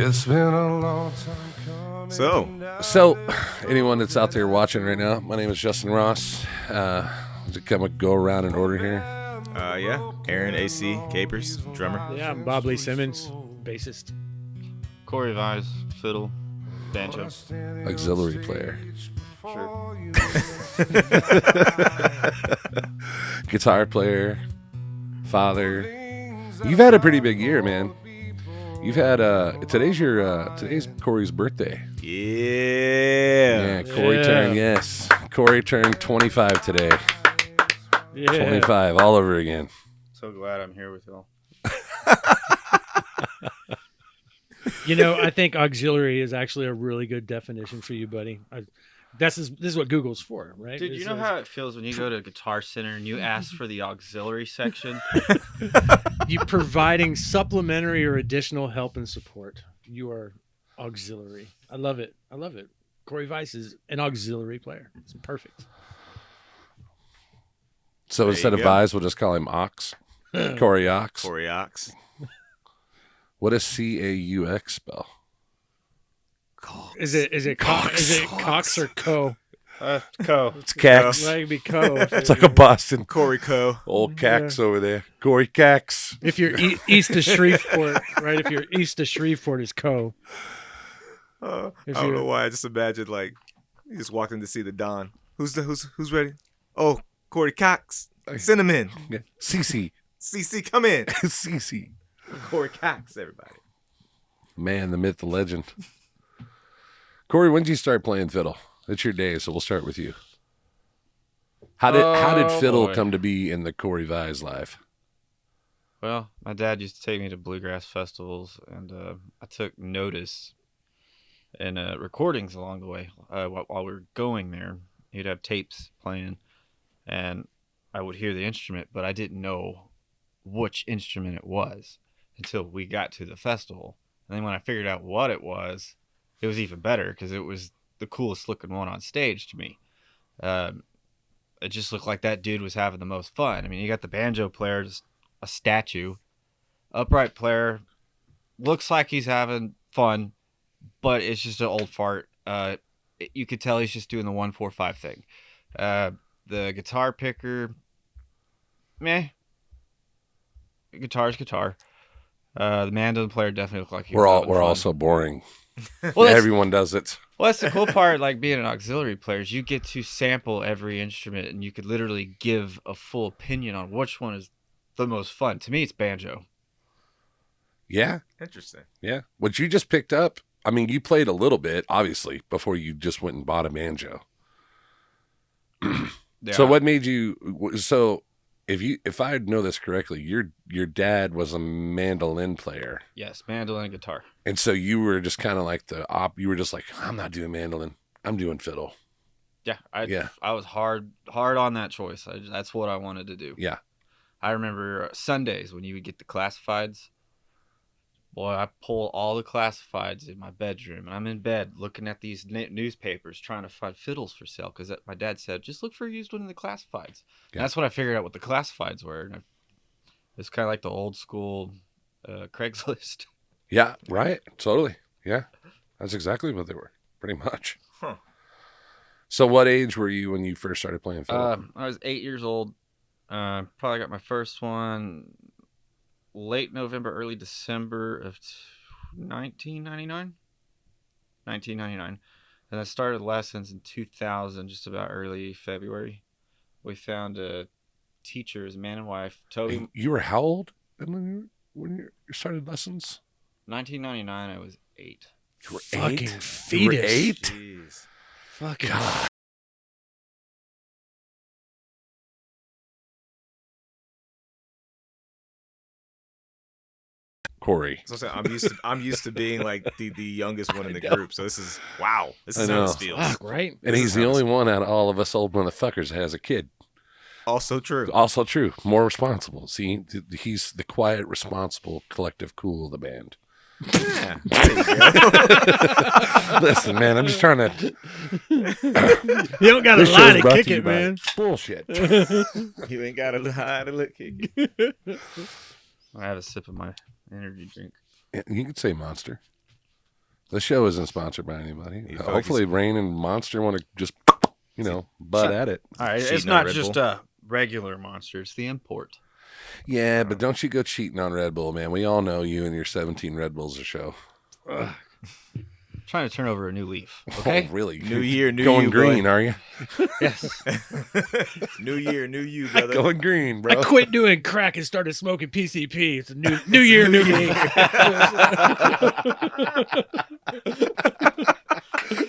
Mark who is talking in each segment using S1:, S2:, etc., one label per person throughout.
S1: It's been a long time coming.
S2: So, anyone that's out there watching right now, my name is Justin Ross. To go around in order here.
S3: Yeah. Aaron AC Capers, drummer.
S4: Yeah, I'm Bob Lee Simmons, bassist.
S5: Corey Vise, fiddle, banjo.
S2: Auxiliary player.
S5: Sure.
S2: Guitar player. Father. You've had a pretty big year, man. You've had today's Corey's birthday.
S3: Yeah.
S2: Corey turned 25 today.
S4: Yeah.
S2: 25 all over again.
S5: So glad I'm here with y'all.
S4: You know, I think auxiliary is actually a really good definition for you, buddy. This is what Google's for, right?
S5: Dude, you know how it feels when you go to Guitar Center and you ask for the auxiliary section?
S4: you providing supplementary or additional help and support. You are auxiliary. I love it. Corey Vise is an auxiliary player. It's perfect.
S2: So
S3: There
S2: instead
S3: you
S2: of
S3: go.
S2: Vise, we'll just call him Ox. Corey Ox.
S3: Corey Ox.
S2: What does CAUX spell?
S4: Is it Cox or Co?
S5: Co.
S2: It's Cax.
S4: Well, it could be Co.
S2: It's like a Boston.
S3: Corey Co.
S2: Old Cax over there. Corey Cax.
S4: If you're east of Shreveport, right? If you're east of Shreveport, is Co.
S3: I
S4: If
S3: don't
S4: you're-
S3: know why. I just imagined like you just walked in to see the Don. Who's ready? Oh, Corey Cox. Cinnamon.
S2: Yeah. CC.
S3: CC, come in.
S2: CC.
S3: Corey Cox, everybody.
S2: Man, the myth, the legend. Corey, when did you start playing fiddle? It's your day, so we'll start with you. How did fiddle
S5: boy.
S2: come to be in the Corey Vise life?
S5: Well, my dad used to take me to bluegrass festivals, and I took notice in recordings along the way. While we were going there, he'd have tapes playing, and I would hear the instrument, but I didn't know which instrument it was until we got to the festival. And then when I figured out what it was even better because it was the coolest looking one on stage to me. It just looked like that dude was having the most fun. I mean, you got the banjo player, just a statue. Upright player looks like he's having fun, but it's just an old fart. You could tell he's just doing the 1-4-5 thing. The guitar picker, meh. Guitar's guitar. The mandolin player definitely looked like he was having
S2: We're
S5: fun.
S2: all so boring.
S5: Well, that's,
S2: Everyone does it.
S5: well, that's the cool part. Like being an auxiliary player, is you get to sample every instrument, and you could literally give a full opinion on which one is the most fun. To me, it's banjo.
S2: Yeah,
S3: Interesting.
S2: yeah. What you just picked up, I mean, you played a little bit, obviously, before you just went and bought a banjo.
S5: Yeah.
S2: So what made you, so if I know this correctly, your dad was a mandolin player.
S5: Yes, mandolin and guitar.
S2: And so you were just kind of like you were just like, I'm not doing mandolin. I'm doing fiddle.
S5: Yeah,
S2: Yeah.
S5: I was hard on that choice. That's what I wanted to do.
S2: Yeah.
S5: I remember Sundays when you would get the classifieds. Boy, I pull all the classifieds in my bedroom, and I'm in bed looking at these newspapers trying to find fiddles for sale because my dad said, just look for a used one in the classifieds.
S2: Yeah.
S5: And that's when I figured out what the classifieds were. And it's kind of like the old school Craigslist.
S2: Yeah. Right. Totally. Yeah. That's exactly what they were, pretty much.
S3: Huh.
S2: So what age were you when you first started playing fiddle?
S5: I was 8 years old. Probably got my first one late November, early December of 1999. And I started lessons in 2000, just about early February. We found teachers, man and wife. Toby,
S2: And you were how old when you started lessons?
S5: 1999, I was 8.
S2: You were
S4: Fucking
S2: 8? You were
S4: fetus.
S2: 8?
S3: Jeez.
S4: Fucking.
S2: God. Corey.
S3: So I'm used to being like the youngest one in the
S4: I know.
S3: group. So this is wow. This
S2: I
S3: is how
S2: know.
S3: this feels.
S4: Fuck, right?
S2: And
S3: This
S2: he's
S3: is
S2: the
S3: how
S2: only
S3: this-
S2: one out of all of us old motherfuckers that has a kid.
S3: Also true.
S2: Also true. More responsible. See, he's the quiet, responsible, collective cool of the band.
S3: Yeah. There you go.
S2: Listen, man, I'm just trying to.
S4: You don't got to
S2: This
S4: lie
S2: show's
S4: to
S2: brought
S4: kick
S2: to you
S4: it,
S2: by
S4: man.
S2: Bullshit.
S3: You ain't got to hide to look.
S5: I have a sip of my energy drink.
S2: You could say Monster. The show isn't sponsored by anybody.
S3: You feel like
S2: Hopefully, Rain and Monster want to just, butt at it.
S5: All right,
S3: Cheating
S5: it's
S3: on
S5: not
S3: Red
S5: just
S3: Bull.
S5: a regular Monster; it's the import.
S2: Yeah, but don't you go cheating on Red Bull, man. We all know you and your 17 Red Bulls a show.
S5: Trying to turn over a new leaf. Okay.
S2: Oh, really?
S3: New year, new
S2: Going
S3: you,
S2: green,
S3: boy.
S2: are you?
S5: Yes.
S3: New year, new you, brother.
S2: Going green,
S4: I
S2: bro.
S4: quit doing crack and started smoking PCP. It's a new year, new me.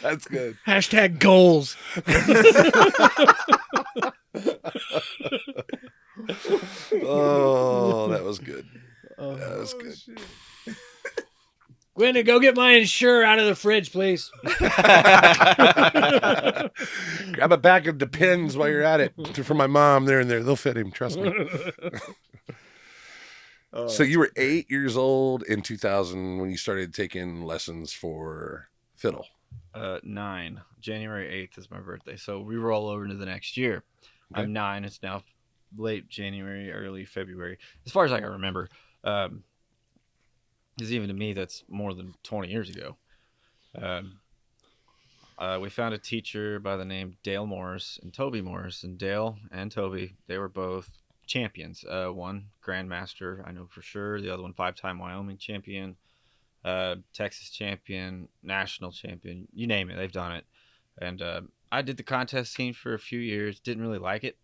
S2: That's good.
S4: Hashtag goals.
S2: Oh, that was good. That was good.
S4: Gwynny, go get my Ensure out of the fridge, please.
S2: Grab a bag of Depends while you're at it. For my mom, they're in there. They'll fit him. Trust me. So you were 8 years old in 2000 when you started taking lessons for fiddle.
S5: 9. January 8th is my birthday, so we roll over into the next year.
S2: Okay.
S5: I'm 9. It's now late January, early February, as far as I can remember. Because even to me, that's more than 20 years ago. We found a teacher by the name Dale Morris and Toby Morris, and Dale and Toby, they were both champions. One grandmaster, I know for sure. The other one 5-time Wyoming champion, Texas champion, national champion. You name it, they've done it. And I did the contest scene for a few years. Didn't really like it.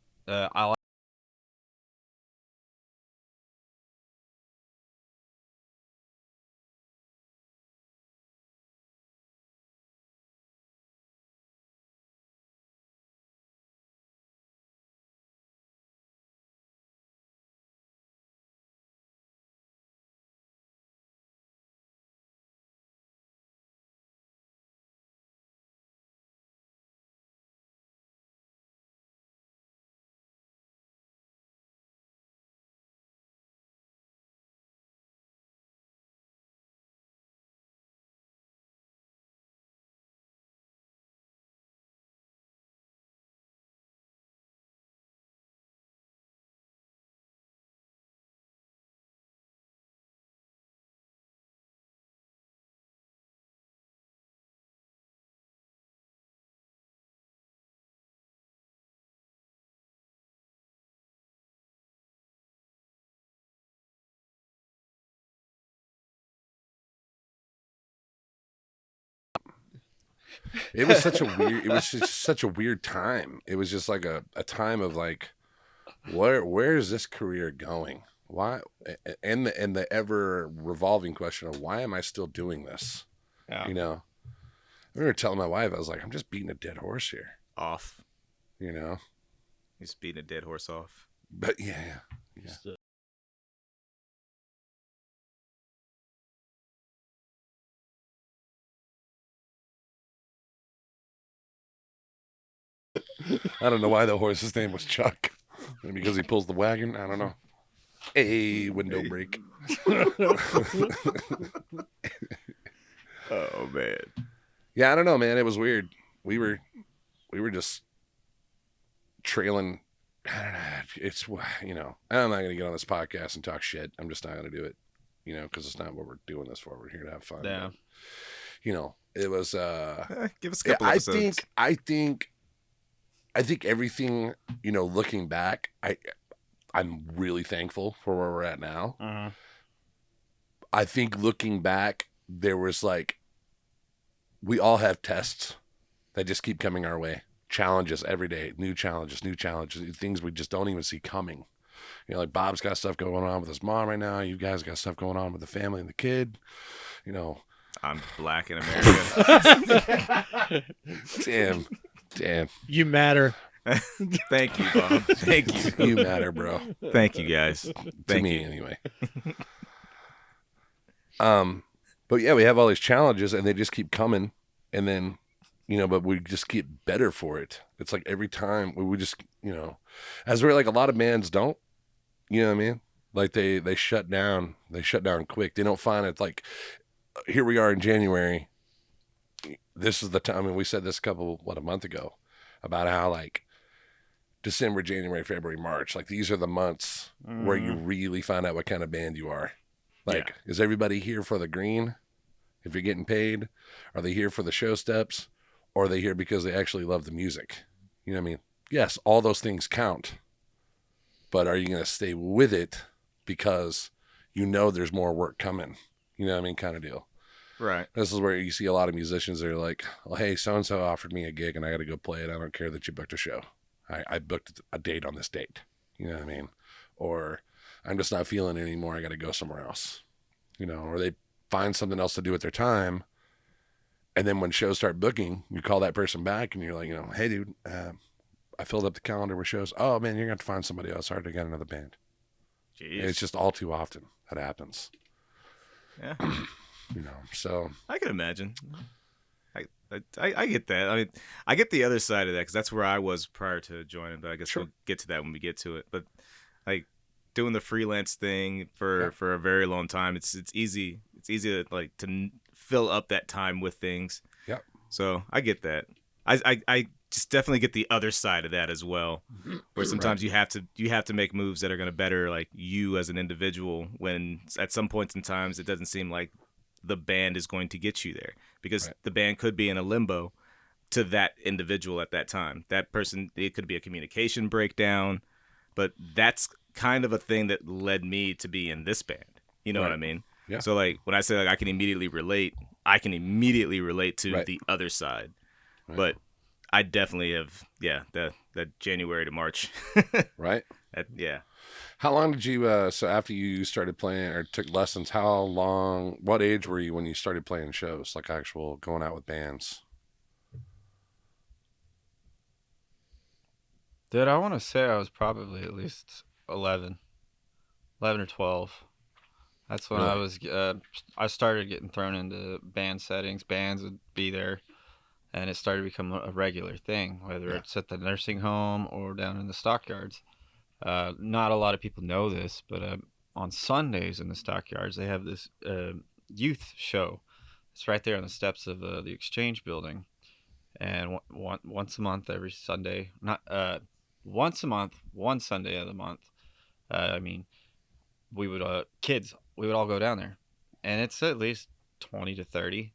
S2: It was such a weird. It was just such a weird time. It was just like a time of like, where is this career going? Why? And the ever revolving question of why am I still doing this?
S5: Yeah.
S2: You know, I remember telling my wife, I was like, I'm just beating a dead horse here.
S3: Off.
S2: You know,
S3: He's beating a dead horse off.
S2: but yeah. I don't know why the horse's name was Chuck. Maybe because he pulls the wagon. I don't know. A window break.
S3: Oh man.
S2: Yeah, I don't know, man. It was weird. We were just trailing. I don't know. It's I'm not gonna get on this podcast and talk shit. I'm just not gonna do it. Because it's not what we're doing this for. We're here to have fun.
S5: Yeah.
S2: But, it was.
S3: Give us a couple episodes.
S2: I think everything. Looking back, I'm really thankful for where we're at now.
S5: Uh-huh.
S2: I think looking back, there was we all have tests that just keep coming our way. Challenges every day, new challenges, things we just don't even see coming. Like Bob's got stuff going on with his mom right now. You guys got stuff going on with the family and the kid.
S3: I'm black in America.
S2: Damn.
S4: You matter.
S3: Thank you, Bob. Thank you.
S2: You matter, bro.
S3: Thank you, guys.
S2: To
S3: Thank
S2: me,
S3: you.
S2: anyway. But yeah, we have all these challenges, and they just keep coming, and then, but we just get better for it. It's like every time we just, as we're like a lot of bands don't, you know what I mean? Like they shut down. They shut down quick. They don't find it like, here we are in January. This is the time, and we said this a month ago, about how like December, January, February, March, like these are the months where you really find out what kind of band you are. Like, is everybody here for the green? If you're getting paid, are they here for the show steps, or are they here because they actually love the music? You know what I mean? Yes, all those things count, but are you going to stay with it because you know there's more work coming? You know what I mean? Kind of deal.
S3: Right.
S2: This is where you see a lot of musicians that are like, well, hey, so-and-so offered me a gig and I got to go play it. I don't care that you booked a show. I booked a date on this date. You know what I mean? Or I'm just not feeling it anymore. I got to go somewhere else. You know, or they find something else to do with their time. And then when shows start booking, you call that person back and you're like, you know, hey, dude, I filled up the calendar with shows. Oh, man, you're going to have to find somebody else. Hard to get another band.
S3: Jeez.
S2: It's just all too often that happens.
S3: Yeah.
S2: You know, so
S3: I can imagine. I get that. I mean, I get the other side of that because that's where I was prior to joining. But I guess we'll get to that when we get to it. But like doing the freelance thing for a very long time, it's easy. It's easy to like to fill up that time with things.
S2: Yep.
S3: So I get that. I just definitely get the other side of that as well, where sometimes you have to make moves that are going to better like you as an individual. When at some points in times it doesn't seem like the band is going to get you there because the band could be in a limbo to that individual at that time. That person, it could be a communication breakdown, but that's kind of a thing that led me to be in this band. You know what I mean?
S2: Yeah.
S3: So like when I say like I can immediately relate to the other side.
S2: Right.
S3: But I definitely have, that January to March.
S2: Right.
S3: Yeah.
S2: How long did you, so after you started playing or took lessons, what age were you when you started playing shows, like actual going out with bands?
S5: Dude, I want to say I was probably at least 11 or 12. That's when I started getting thrown into band settings. Bands would be there, and it started to become a regular thing, whether it's at the nursing home or down in the stockyards. Not a lot of people know this, but on Sundays in the stockyards, they have this youth show. It's right there on the steps of the Exchange building. And once a month, every Sunday, once a month, one Sunday of the month, we would, we would all go down there. And it's at least 20 to 30.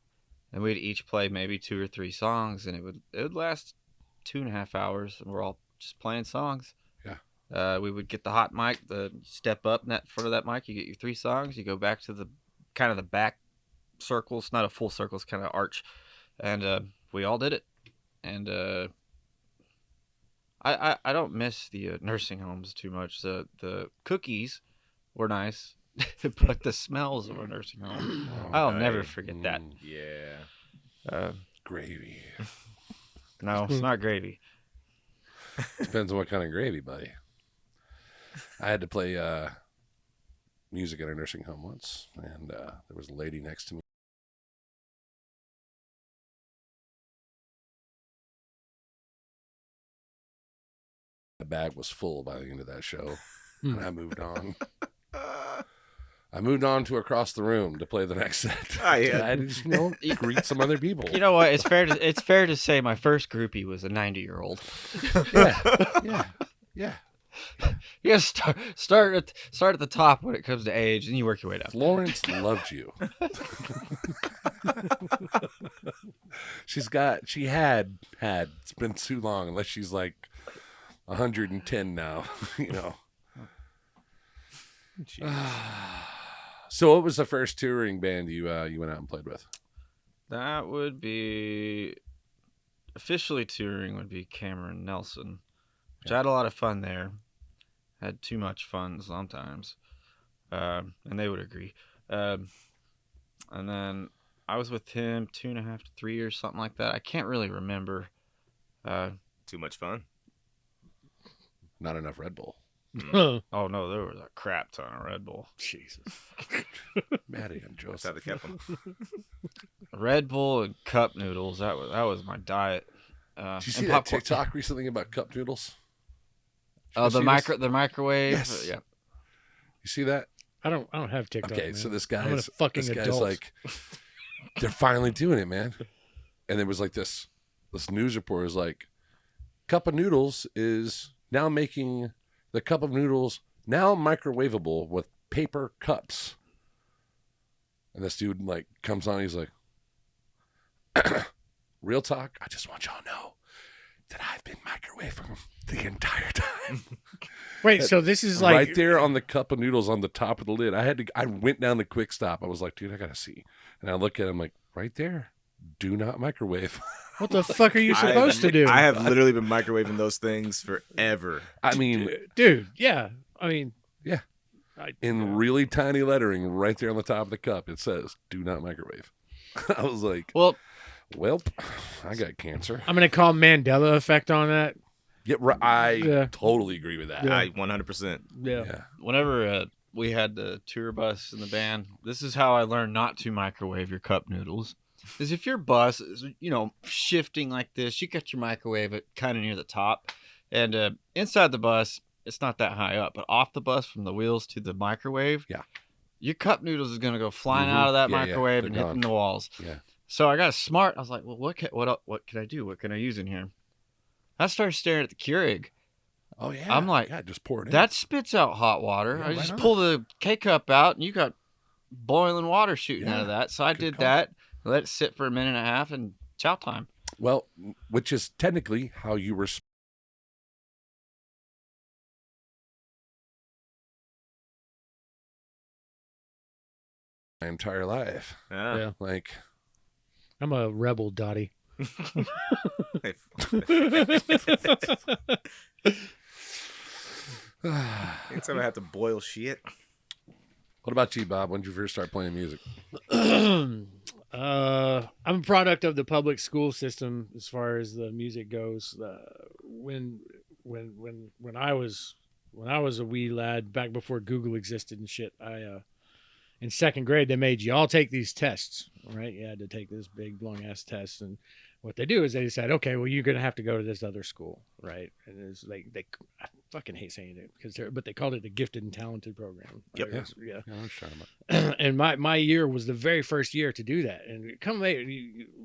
S5: And we'd each play maybe 2 or 3 songs, and it would last 2.5 hours. And we're all just playing songs. We would get the hot mic, step up in front of that mic. You get your 3 songs. You go back to the kind of the back circle. It's not a full circle. It's kind of arch. And we all did it. And I don't miss the nursing homes too much. The cookies were nice, but the smells of a nursing home, I'll never forget that.
S3: Yeah.
S2: Gravy.
S5: No, it's not gravy.
S2: Depends on what kind of gravy, buddy. I had to play music at a nursing home once, and there was a lady next to me. The bag was full by the end of that show, and I moved on. I moved on to across the room to play the next set. I just, greet some other people.
S5: You know what? It's fair to say my first groupie was a 90-year-old.
S2: Yeah.
S5: You gotta start at the top when it comes to age, and you work your way down.
S2: Florence loved you. She had. It's been too long, unless she's like 110 now, you know. So what was the first touring band you went out and played with?
S5: That would be officially touring would be Cameron Nelson, which I had a lot of fun there. Had too much fun sometimes, and they would agree. And then I was with him 2.5 to 3 years, something like that. I can't really remember.
S3: Too much fun.
S2: Not enough Red Bull.
S5: Oh no, there was a crap ton of Red Bull.
S4: Jesus.
S2: Maddie and Joseph.
S3: That's how they kept them.
S5: Red Bull and cup noodles. That was my diet.
S2: Did you see that TikTok recently about cup noodles?
S5: Oh, the microwave.
S2: Yes.
S5: Yeah.
S2: You see that?
S4: I don't have TikTok.
S2: Okay,
S4: man.
S2: so this
S4: I'm a
S2: guy's
S4: fucking adult.
S2: like, they're finally doing it, man. And there was like this news report was like, cup of noodles is now making the cup of noodles now microwavable with paper cups. And this dude like comes on, he's like, real talk, I just want y'all to know that I've been microwaving the entire time.
S4: Wait, so this is like
S2: right there on the cup of noodles on the top of the lid. I went down the quick stop. I was like, dude, I gotta see. And I look at him like, right there. Do not microwave.
S4: What the fuck are you supposed to do?
S3: I have literally been microwaving those things forever.
S2: I mean,
S4: dude, yeah. I mean,
S2: yeah. In really tiny lettering right there on the top of the cup, it says, do not microwave. I was like,
S5: Well,
S2: I got cancer.
S4: I'm going to call Mandela effect on that.
S2: Yeah, I totally agree with that.
S4: Yeah.
S3: I 100%.
S4: Yeah.
S5: whenever we had the tour bus in the band, this is how I learned not to microwave your cup noodles. Is if your bus is, shifting like this, you got your microwave kind of near the top, and inside the bus, it's not that high up, but off the bus from the wheels to the microwave, your cup noodles is gonna go flying out of that microwave and hitting the walls.
S2: Yeah.
S5: So I got smart. I was like, well, what can I do? What can I use in here? I started staring at the Keurig.
S2: Oh yeah.
S5: I'm like,
S2: just pour it in.
S5: that spits out hot water.
S2: Yeah,
S5: I
S2: why
S5: just
S2: not?
S5: pull the K-cup out, and you got boiling water shooting out of that. So I did
S2: call.
S5: that. Let it sit for a minute and a half, and chow time.
S2: Well, which is technically how you were my entire life.
S3: Yeah.
S2: Like,
S4: I'm a rebel, Dottie.
S3: Anytime I have to boil shit.
S2: what about you, Bob? When did you first start playing music?
S4: I'm a product of the public school system as far as the music goes. When I was a wee lad, back before Google existed and shit, in second grade they made you all take these tests, right? You had to take this big long ass test, and what they do is they decide, okay, well, you're gonna have to go to this other school, right? And it's like I fucking hate saying it but they called it the gifted and talented program.
S3: Yep.
S4: Yeah.
S2: Yeah, I'm trying about.
S4: And my year was the very first year to do that. And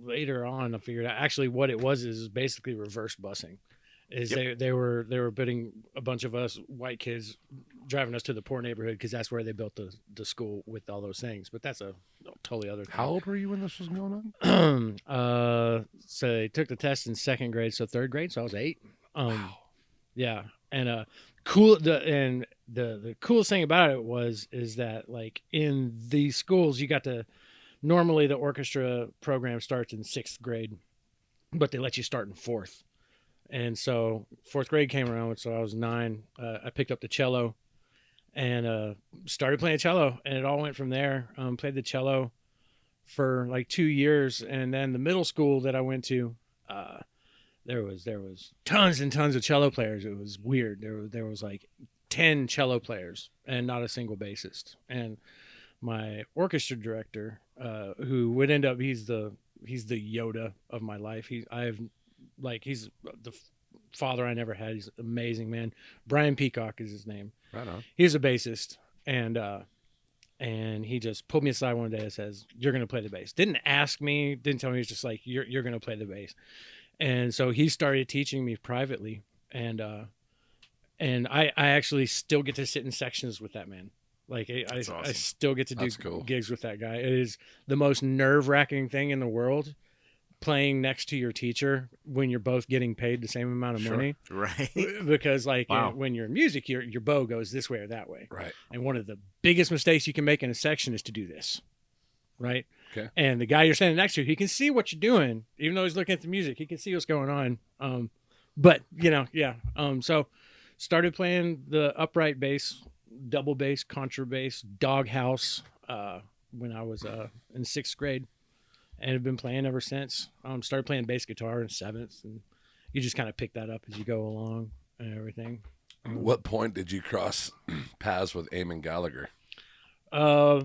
S4: later on, I figured out actually what it was is basically reverse busing. They were putting a bunch of us white kids, driving us to the poor neighborhood because that's where they built the school with all those things. But that's a totally other thing.
S2: How old were you when this was going on?
S4: So they took the test in second grade, so third grade. So I was 8.
S2: Wow.
S4: Yeah, and the coolest thing about it is that like in these schools you got to normally the orchestra program starts in 6th grade, but they let you start in 4th. And so 4th grade came around, so I was 9. I picked up the cello and started playing cello, and it all went from there. Played the cello for like 2 years, and then the middle school that I went to, there was tons and tons of cello players. It was weird. There was like 10 cello players and not a single bassist. And my orchestra director, who would end up, he's the Yoda of my life. He's the father I never had. He's an amazing man. Brian Peacock is his name.
S2: Right on.
S4: He's a bassist, and he just pulled me aside one day and says, "You're going to play the bass." Didn't ask me, didn't tell me. He's just like, "You're going to play the bass." And so he started teaching me privately, and I actually still get to sit in sections with that man. Like I still get to do gigs with that guy. It is the most nerve-wracking thing in the world, playing next to your teacher when you're both getting paid the same amount of money.
S3: Right.
S4: Because like when you're in music, your bow goes this way or that way.
S2: Right.
S4: And one of the biggest mistakes you can make in a section is to do this. Right.
S2: Okay.
S4: And the guy you're standing next to, he can see what you're doing, even though he's looking at the music. He can see what's going on. But so started playing the upright bass, double bass, contrabass, doghouse when I was in 6th grade, and have been playing ever since. Started playing bass guitar in 7th, and you just kind of pick that up as you go along and everything.
S2: What point did you cross paths with Eamon Gallagher?
S4: Yeah.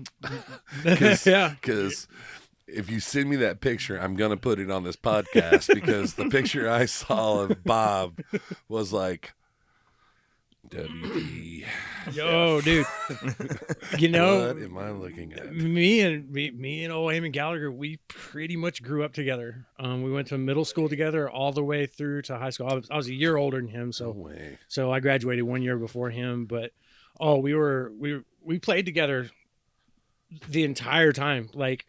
S2: Because if you send me that picture, I'm going to put it on this podcast because the picture I saw of Bob was like, WD.
S4: Yo, dude. You know,
S2: what am I looking at?
S4: Me and old Eamon Gallagher, we pretty much grew up together. We went to middle school together all the way through to high school. I was a year older than him,
S2: No way.
S4: so I graduated 1 year before him. But we played together the entire time, like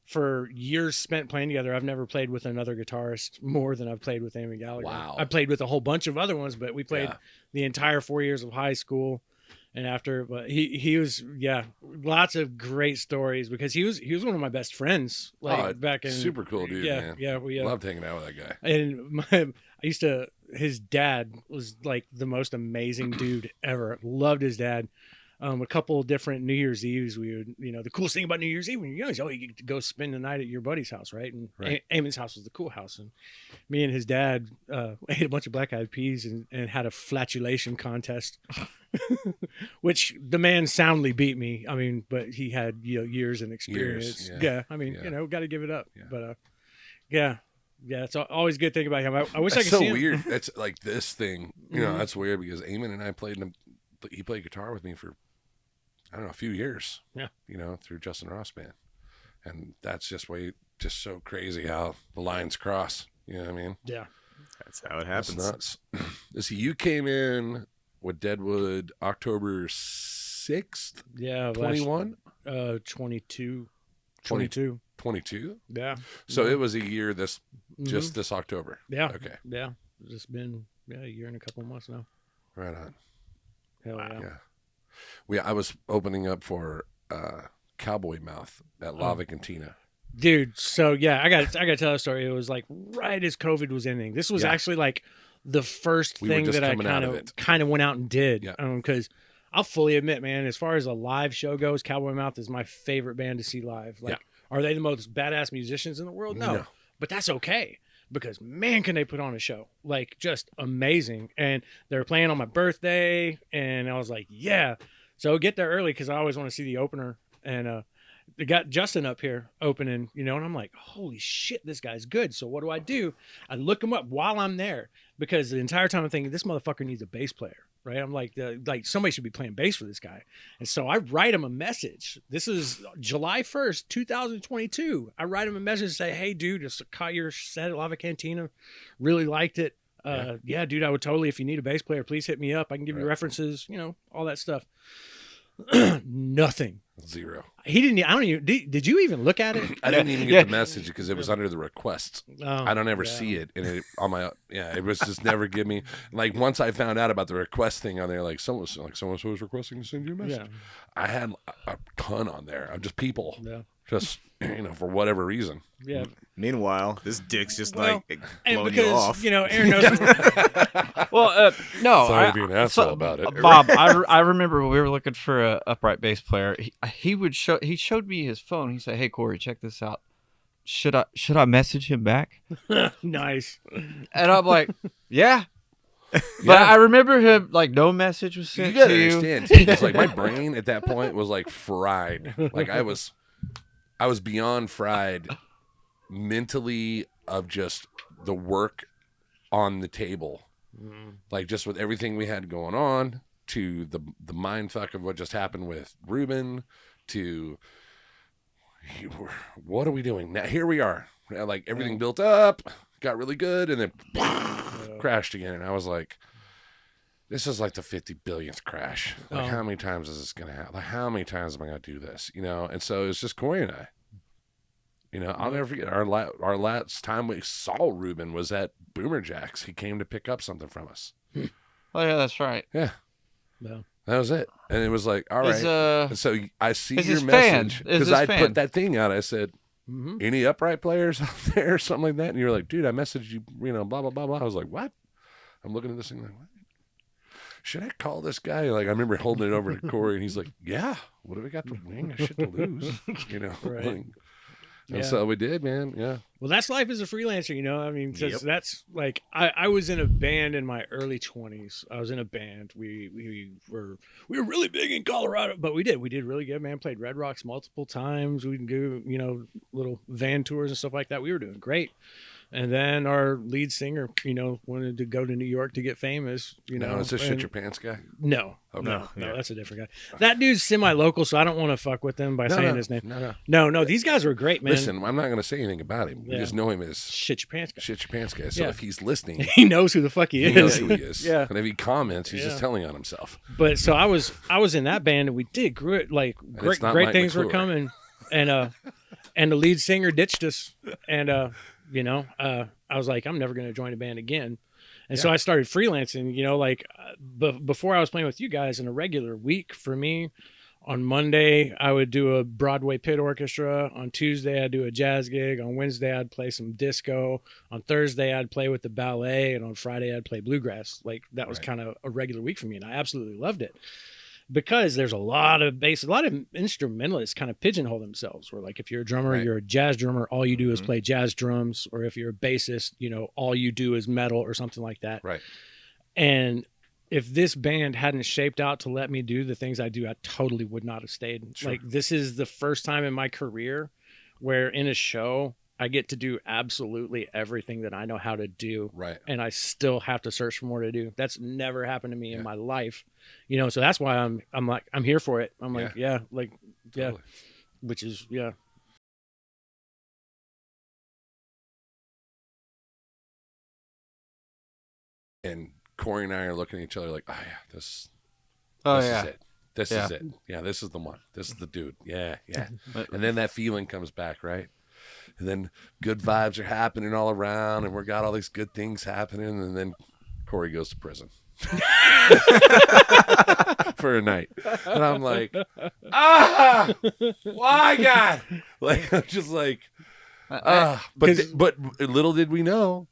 S4: for years spent playing together, I've never played with another guitarist more than I've played with Eamon Gallagher.
S2: Wow.
S4: I played with a whole bunch of other ones, but we played the entire 4 years of high school and after. But he was lots of great stories because he was one of my best friends. Like back in
S2: super cool dude. Man.
S4: we
S2: loved hanging out with that guy.
S4: And his dad was like the most amazing dude ever. Loved his dad. A couple of different New Year's Eves, we would, the coolest thing about New Year's Eve when you're young is, you get to go spend the night at your buddy's house, right? And Eamon's house was the cool house. And me and his dad ate a bunch of Black Eyed Peas and had a flatulation contest, which the man soundly beat me. I mean, but he had, years and experience. Got to give it up. Yeah. But, it's always a good thing about him. I wish I could see him.
S2: That's so weird. That's like this thing, that's weird because Eamon and I he played guitar with me for, I don't know, a few years. Yeah. Through Justin Ross Band. And that's just so crazy how the lines cross. You know what I mean?
S3: Yeah. That's how it happens.
S2: That's nuts. You came in with Deadwood October 6th?
S4: Yeah.
S2: 21?
S4: 22.
S2: 22?
S4: Yeah.
S2: So it was a year just this October.
S4: Yeah.
S2: Okay.
S4: Yeah. It's been a year and a couple of months now.
S2: Right on.
S4: Hell yeah.
S2: I was opening up for Cowboy Mouth at Lava Cantina.
S4: Dude, so I got to tell a story. It was like right as COVID was ending. This was actually like the first thing that I kind of went out and did.
S2: Yeah.
S4: Because I'll fully admit, man, as far as a live show goes, Cowboy Mouth is my favorite band to see live. Like, are they the most badass musicians in the world? No. But that's okay. Because, man, can they put on a show. Like, just amazing. And they were playing on my birthday, and I was like, yeah. So get there early because I always want to see the opener. And they got Justin up here opening, and I'm like, holy shit, this guy's good. So what do? I look him up while I'm there because the entire time I'm thinking, this motherfucker needs a bass player. Right, I'm like somebody should be playing bass for this guy, and so I write him a message. This is July 1st, 2022. I write him a message and say, "Hey, dude, just caught your set at Lava Cantina, really liked it. Yeah, dude, I would totally. If you need a bass player, please hit me up. I can give you references, all that stuff." Nothing.
S2: Zero.
S4: He didn't. I don't even. Did you even look at it?
S2: I didn't even get the message because it was under the requests.
S4: Oh,
S2: I don't ever see it, and it was just never give me. Like once I found out about the request thing on there, like someone was requesting to send you a message. Yeah. I had a ton on there of just people. Yeah. Just for whatever reason.
S4: Yeah.
S3: Meanwhile, this dick's just blowing you off.
S4: Aaron knows.
S5: Well, no.
S2: Sorry to be an asshole about it,
S5: Bob. I remember when we were looking for a upright bass player. He showed me his phone. He said, "Hey Corey, check this out. Should I message him back?"
S4: Nice.
S5: And I'm like, yeah. But I remember him no message was sent
S2: to
S5: you.
S2: Understand? It's like my brain at that point was like fried. Like I was beyond fried mentally of just the work on the table. Like just with everything we had going on to the mind fuck of what just happened with Ruben to what are we doing now? Here we are. Like everything built up, got really good, and then crashed again. And I was like, this is like the 50 billionth crash. Like how many times is this going to happen? Like how many times am I going to do this? And so it's just Corey and I. I'll never forget our last time we saw Ruben was at Boomer Jack's. He came to pick up something from us.
S5: Oh yeah, that's right.
S2: Yeah.
S4: No.
S2: That was it. And it was like, all right. So I see your message because I put that thing out. I said, any upright players out there or something like that? And you're like, dude, I messaged you, blah, blah, blah, blah. I was like, what? I'm looking at this thing like, what? Should I call this guy? Like, I remember holding it over to Corey and he's like, yeah, what do we got to win? Shit to lose,
S4: Right.
S2: And so we did, man. Yeah.
S4: Well, that's life as a freelancer, I mean, because that's like I was in a band in my early 20s. I was in a band. We were really big in Colorado, but we did really good, man. Played Red Rocks multiple times. We can do little van tours and stuff like that. We were doing great. And then our lead singer, wanted to go to New York to get famous.
S2: No, is this Shit Your Pants guy?
S4: No.
S2: Okay.
S4: No, that's a different guy. That dude's semi-local, so I don't want to fuck with him by saying his name. No, these guys were great, man.
S2: Listen, I'm not going to say anything about him. We just know him as
S4: Shit Your Pants guy.
S2: Shit Your Pants guy. So if he's listening,
S4: he knows who the fuck he is.
S2: He knows who he is.
S4: Yeah.
S2: And if he comments, he's just telling on himself.
S4: But so I was in that band, and we did great. Like great things were coming, and and the lead singer ditched us. And, I was like, I'm never going to join a band again. And so I started freelancing, before I was playing with you guys in a regular week for me. On Monday, I would do a Broadway pit orchestra. On Tuesday, I'd do a jazz gig. On Wednesday, I'd play some disco. On Thursday, I'd play with the ballet. And on Friday, I'd play bluegrass. Like, that was kind of a regular week for me. And I absolutely loved it because there's a lot of instrumentalists kind of pigeonhole themselves. Where, like, if you're a drummer, you're a jazz drummer, all you do is play jazz drums. Or if you're a bassist, all you do is metal or something like that.
S2: Right.
S4: And if this band hadn't shaped out to let me do the things I do, I totally would not have stayed. Sure. Like, this is the first time in my career where in a show I get to do absolutely everything that I know how to do.
S2: Right.
S4: And I still have to search for more to do. That's never happened to me in my life. So that's why I'm like, I'm here for it. I'm like, totally. Which is,
S2: And Corey and I are looking at each other like, oh yeah, this is it. This is it. Yeah, this is the one. This is the dude. Yeah. And then that feeling comes back, right? And then good vibes are happening all around, and we got all these good things happening, and then Corey goes to prison for a night. And I'm like, why, God? Like, I'm just like, but little did we know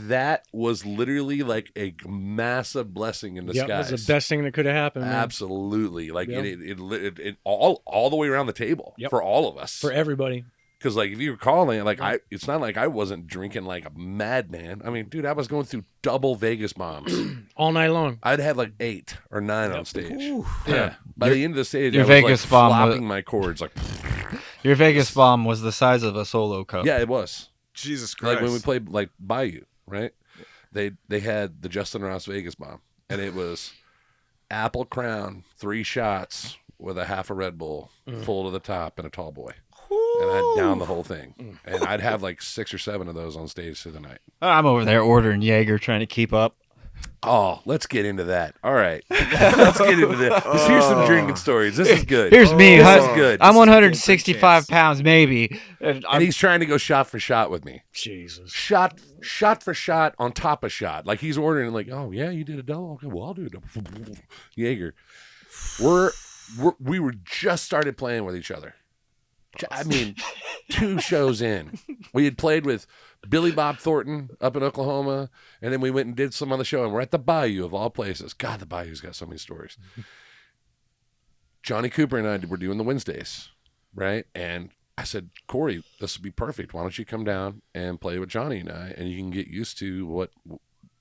S2: that was literally like a massive blessing in disguise.
S4: Yeah, it was the best thing that could have happened. Man.
S2: Absolutely. Like it all the way around the table for all of us.
S4: For everybody.
S2: Because like if you recall, like it's not like I wasn't drinking like a madman. I mean, dude, I was going through double Vegas bombs
S4: all night long.
S2: I'd have like 8 or 9 on stage.
S5: Ooh.
S2: Yeah. By the end of the stage,
S5: your
S2: I was
S5: Vegas
S2: like
S5: bomb
S2: flopping my chords like.
S5: Your Vegas bomb was the size of a solo cup.
S2: Yeah, it was.
S3: Jesus Christ!
S2: Like when we played like Bayou, right? They had the Justin Ross Vegas bomb, and it was Apple Crown, 3 shots with a half a Red Bull, full to the top, and a tall boy. And I'd down the whole thing. And I'd have like 6 or 7 of those on stage through the night.
S5: I'm over there ordering Jaeger, trying to keep up.
S2: Oh, let's get into that. All right. Let's get into this. Here's some drinking stories. This is good.
S5: Here's me.
S2: This is good.
S5: I'm 165 pounds, maybe.
S2: And he's trying to go shot for shot with me.
S4: Jesus.
S2: Shot for shot on top of shot. Like he's ordering like, oh, yeah, you did a double? Okay, well, I'll do a double. Jaeger. We were just started playing with each other. I mean, 2 shows in. We had played with Billy Bob Thornton up in Oklahoma, and then we went and did some other show, and we're at the Bayou of all places. God, the Bayou's got so many stories. Johnny Cooper and I were doing the Wednesdays, right? And I said, Corey, this would be perfect. Why don't you come down and play with Johnny and I, and you can get used to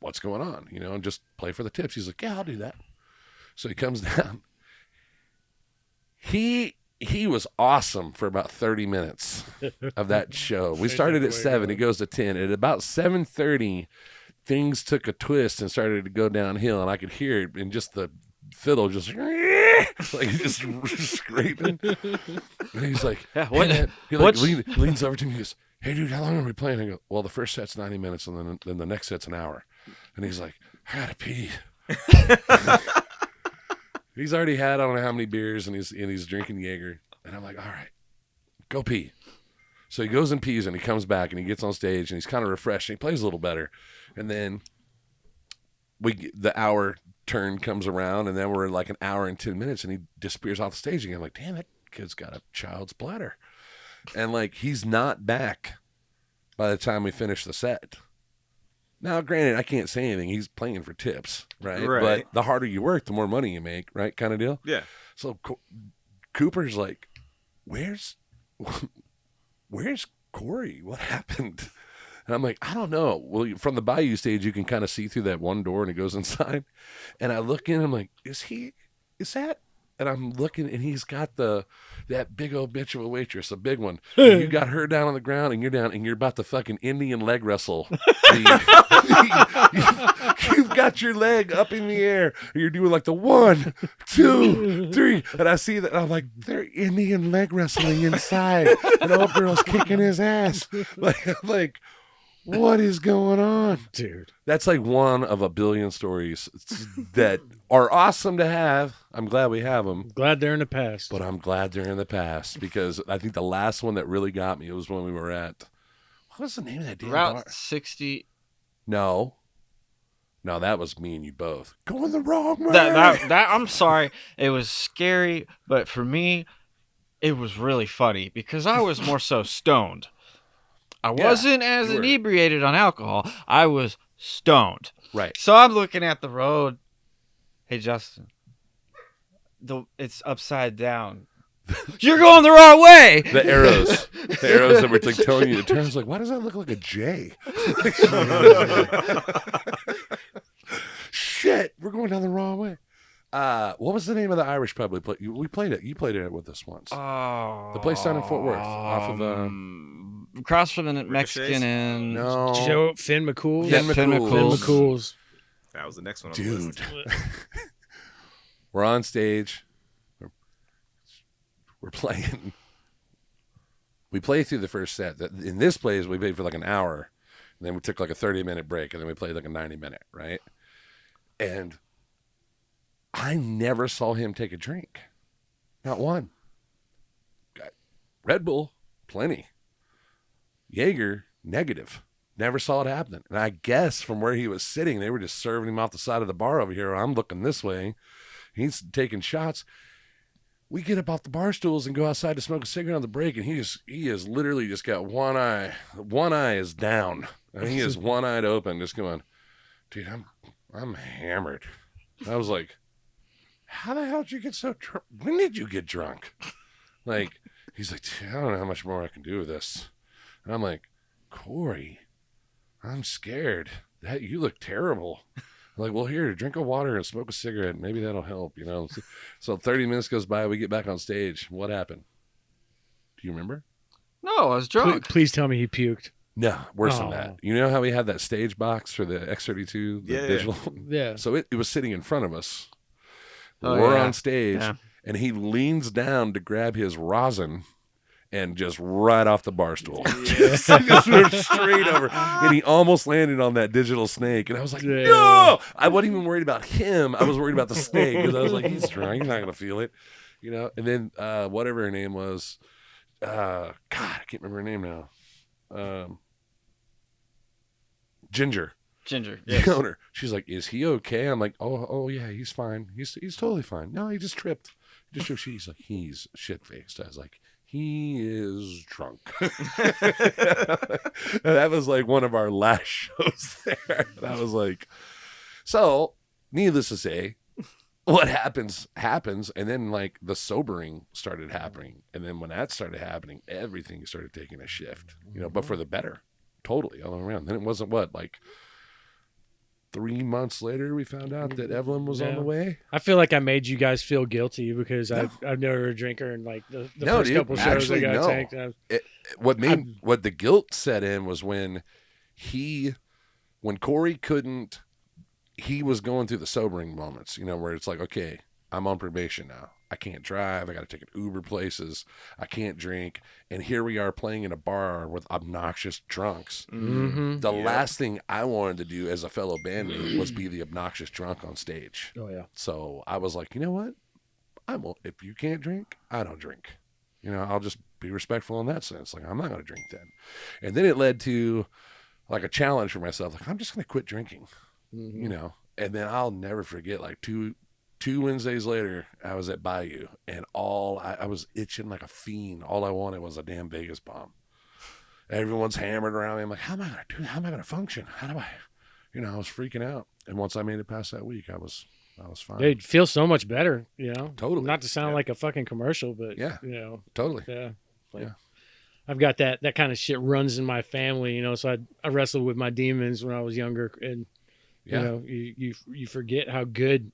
S2: what's going on, and just play for the tips. He's like, yeah, I'll do that. So he comes down. He was awesome for about 30 minutes of that show. We started at 7. He goes to 10. At about 7:30, things took a twist and started to go downhill, and I could hear it in just the fiddle just like just scraping. And he's like,
S5: yeah,
S2: hey, he like leans over to me and goes, hey, dude, how long are we playing? I go, well, the first set's 90 minutes, and then the next set's an hour. And he's like, I gotta pee. He's already had I don't know how many beers, and he's drinking Jaeger. And I'm like, all right, go pee. So he goes and pees, and he comes back, and he gets on stage, and he's kind of refreshed, and he plays a little better. And then the hour turn comes around, and then we're like an hour and 10 minutes, and he disappears off the stage again. I'm like, damn, that kid's got a child's bladder. And like he's not back by the time we finish the set. Now, granted, I can't say anything. He's playing for tips, right? But the harder you work, the more money you make, right? Kind of deal.
S3: Yeah.
S2: So Cooper's like, where's Corey? What happened? And I'm like, I don't know. Well, from the Bayou stage, you can kind of see through that one door, and it goes inside. And I look in, I'm like, is that? And I'm looking, and he's got that big old bitch of a waitress, a big one. You got her down on the ground, and you're down, and you're about to fucking Indian leg wrestle. You've got your leg up in the air. And you're doing like the 1, 2, 3. And I see that, and I'm like, they're Indian leg wrestling inside. And old girl's kicking his ass. I'm like, What is going on?
S4: Dude.
S2: That's like one of a billion stories that are awesome to have. I'm glad we have them.
S4: Glad they're in the past.
S2: But I'm glad they're in the past because I think the last one that really got me was when we were at, what was the name of that damn bar?
S5: Route 60.
S2: No, that was me and you both going the wrong way.
S5: That I'm sorry. It was scary, but for me, it was really funny because I was more so stoned. I wasn't as
S2: you were.
S5: inebriated on alcohol. I was stoned.
S2: Right.
S5: So I'm looking at the road. Hey, Justin. It's upside down. You're going the wrong way.
S2: The arrows that were like telling you to turn. I was like, why does that look like a J? Shit, we're going down the wrong way. What was the name of the Irish pub we played? We played it. You played it with us once.
S5: Oh,
S2: The place down in Fort Worth, off of
S5: across from the Mexican and
S2: no,
S4: Joe Finn McCool's.
S2: Finn
S5: Finn
S2: McCool's.
S4: Finn McCool's.
S3: That was the next one on the
S2: Dude.
S3: list.
S2: We're on stage. We're playing. We play through the first set. In this place, we played for like an hour, and then we took like a 30-minute break, and then we played like a 90-minute, right? And I never saw him take a drink. Not one. Red Bull, plenty. Jaeger, negative. Never saw it happen. And I guess from where he was sitting, they were just serving him off the side of the bar over here. I'm looking this way. He's taking shots. We get up off the bar stools and go outside to smoke a cigarette on the break, and he is literally just got one eye. One eye is down. And he is one-eyed open, just going, dude, I'm hammered. I was like, how the hell did you get so drunk? When did you get drunk? Like, he's like, I don't know how much more I can do with this. And I'm like, Corey, I'm scared. You look terrible. I'm like, well, here, drink a water and smoke a cigarette. Maybe that'll help, you know. So 30 minutes goes by. We get back on stage. What happened? Do you remember?
S5: no, I was drunk.
S4: Please tell me he puked.
S2: No, worse than
S4: Oh.
S2: that. You know how we had that stage box for the X32, the
S3: Yeah.
S2: digital?
S4: Yeah.
S2: So it was sitting in front of us.
S5: Oh,
S2: We're
S5: yeah.
S2: on stage,
S5: Yeah.
S2: and he leans down to grab his rosin and just right off the bar stool. Just straight over. And he almost landed on that digital snake. And I was like,
S4: Yeah.
S2: no! I wasn't even worried about him. I was worried about the snake because I was like, he's drunk. He's not going to feel it. You know? And then whatever her name was, God, I can't remember her name now. Ginger.
S5: Yes.
S2: The owner. She's like, is he okay? I'm like, oh yeah, he's fine. He's totally fine. No, he just tripped. She's like, he's shit-faced. I was like, he is drunk. That was like one of our last shows there. And I was like, so needless to say, what happens, and then like the sobering started happening. And then when that started happening, everything started taking a shift, you know, but for the better, totally all around. Then it wasn't like 3 months later, we found out that Evelyn was on the way.
S4: I feel like I made you guys feel guilty because
S2: No.
S4: I've never a drinker, and like the
S2: No,
S4: first
S2: dude,
S4: couple shows I
S2: actually,
S4: got
S2: no.
S4: tanked.
S2: What the guilt set in was when Corey couldn't, he was going through the sobering moments, you know, where it's like, okay, I'm on probation now. I can't drive. I got to take an Uber places. I can't drink. And here we are playing in a bar with obnoxious drunks.
S4: Mm-hmm.
S2: The last thing I wanted to do as a fellow bandmate was be the obnoxious drunk on stage.
S4: Oh yeah.
S2: So I was like, you know what? If you can't drink, I don't drink. You know, I'll just be respectful in that sense. Like, I'm not going to drink then. And then it led to like a challenge for myself. Like, I'm just going to quit drinking, you know? And then I'll never forget, like two Wednesdays later, I was at Bayou, and I was itching like a fiend. All I wanted was a damn Vegas bomb. Everyone's hammered around me. I'm like, how am I going to do that? How am I going to function? How do I, you know, I was freaking out. And once I made it past that week, I was fine.
S4: Dude, feel so much better, you know.
S2: Totally.
S4: Not to sound like a fucking commercial, but
S2: Yeah.
S4: you know,
S2: Totally.
S4: yeah. Like,
S2: Yeah.
S4: I've got that kind of shit runs in my family, you know. So I wrestled with my demons when I was younger, and
S2: Yeah.
S4: you know, you forget how good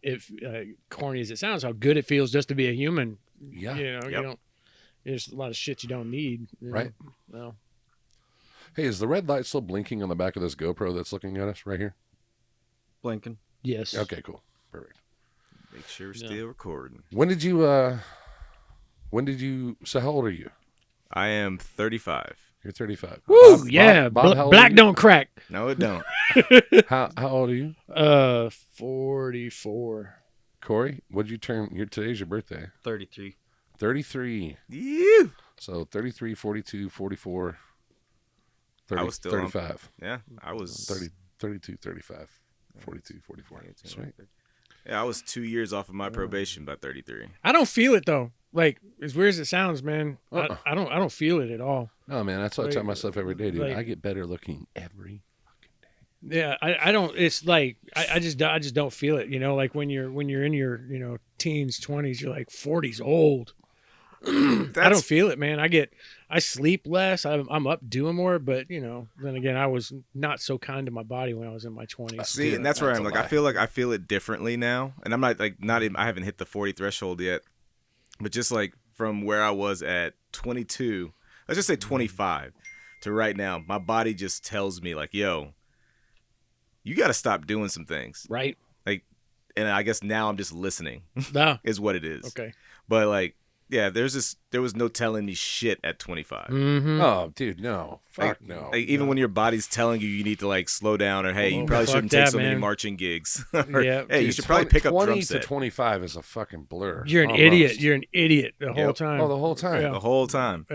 S4: corny as it sounds, how good it feels just to be a human.
S2: Yeah.
S4: You know,
S3: Yep.
S4: you don't. There's a lot of shit you don't need. You know?
S2: Right.
S4: No.
S2: Hey, is the red light still blinking on the back of this GoPro that's looking at us right here?
S5: Blinking.
S4: Yes.
S2: Okay, cool. Perfect.
S3: Make sure we're
S4: Yeah.
S3: still recording.
S2: When did you, so how old are you?
S3: I am 35.
S2: You're 35.
S4: Woo,
S2: Bob,
S4: yeah.
S2: Bob, how old
S4: Black
S2: are you?
S4: don't crack.
S3: No, it don't.
S2: How old are you?
S4: 44.
S2: Corey, what'd you turn? Today's your birthday.
S5: 33.
S2: 33.
S3: Yeah.
S2: So 33, 42, 44, 30,
S3: I was still
S2: 35.
S3: Yeah, I was
S2: 30, 32, 35, 42, 44. Sweet.
S3: Yeah, I was 2 years off of my probation by 33.
S4: I don't feel it though. Like as weird as it sounds, man,
S2: Uh-uh.
S4: I don't feel it at all.
S2: No, man, that's what I tell
S4: Like-
S2: myself every day, dude.
S4: like-
S2: I get better looking every.
S4: Yeah, I don't. It's like I just don't feel it. You know, like when you're in your teens, 20s, you're like 40's old. I don't feel it, man. I sleep less. I'm up doing more, but then again, I was not so kind to my body when I was in my 20s.
S3: See, and that's where I'm like, I feel it differently now, and I'm not even, I haven't hit the 40 threshold yet, but just like from where I was at 22, let's just say 25 to right now, my body just tells me like, yo, you got to stop doing some things,
S4: Right?
S3: like, and I guess now I'm just listening
S4: No.
S3: is what it is.
S4: Okay.
S3: But like, yeah, there was no telling me shit at 25.
S4: Mm-hmm.
S2: Oh, dude, no. Fuck
S3: Like,
S2: no.
S3: like, even when your body's telling you need to like slow down, or hey, you
S4: Oh,
S3: probably
S4: fuck
S3: shouldn't take
S4: that,
S3: so many
S4: man.
S3: marching gigs. Or,
S4: Yeah.
S3: hey, you
S2: Dude,
S3: should probably pick up
S2: 20
S3: drum
S2: to
S3: set
S2: 25 is a fucking blur.
S4: You're an
S2: Almost.
S4: idiot. You're an idiot the whole
S3: Yep.
S4: time.
S2: Oh, the whole time.
S4: Yeah.
S3: the whole time.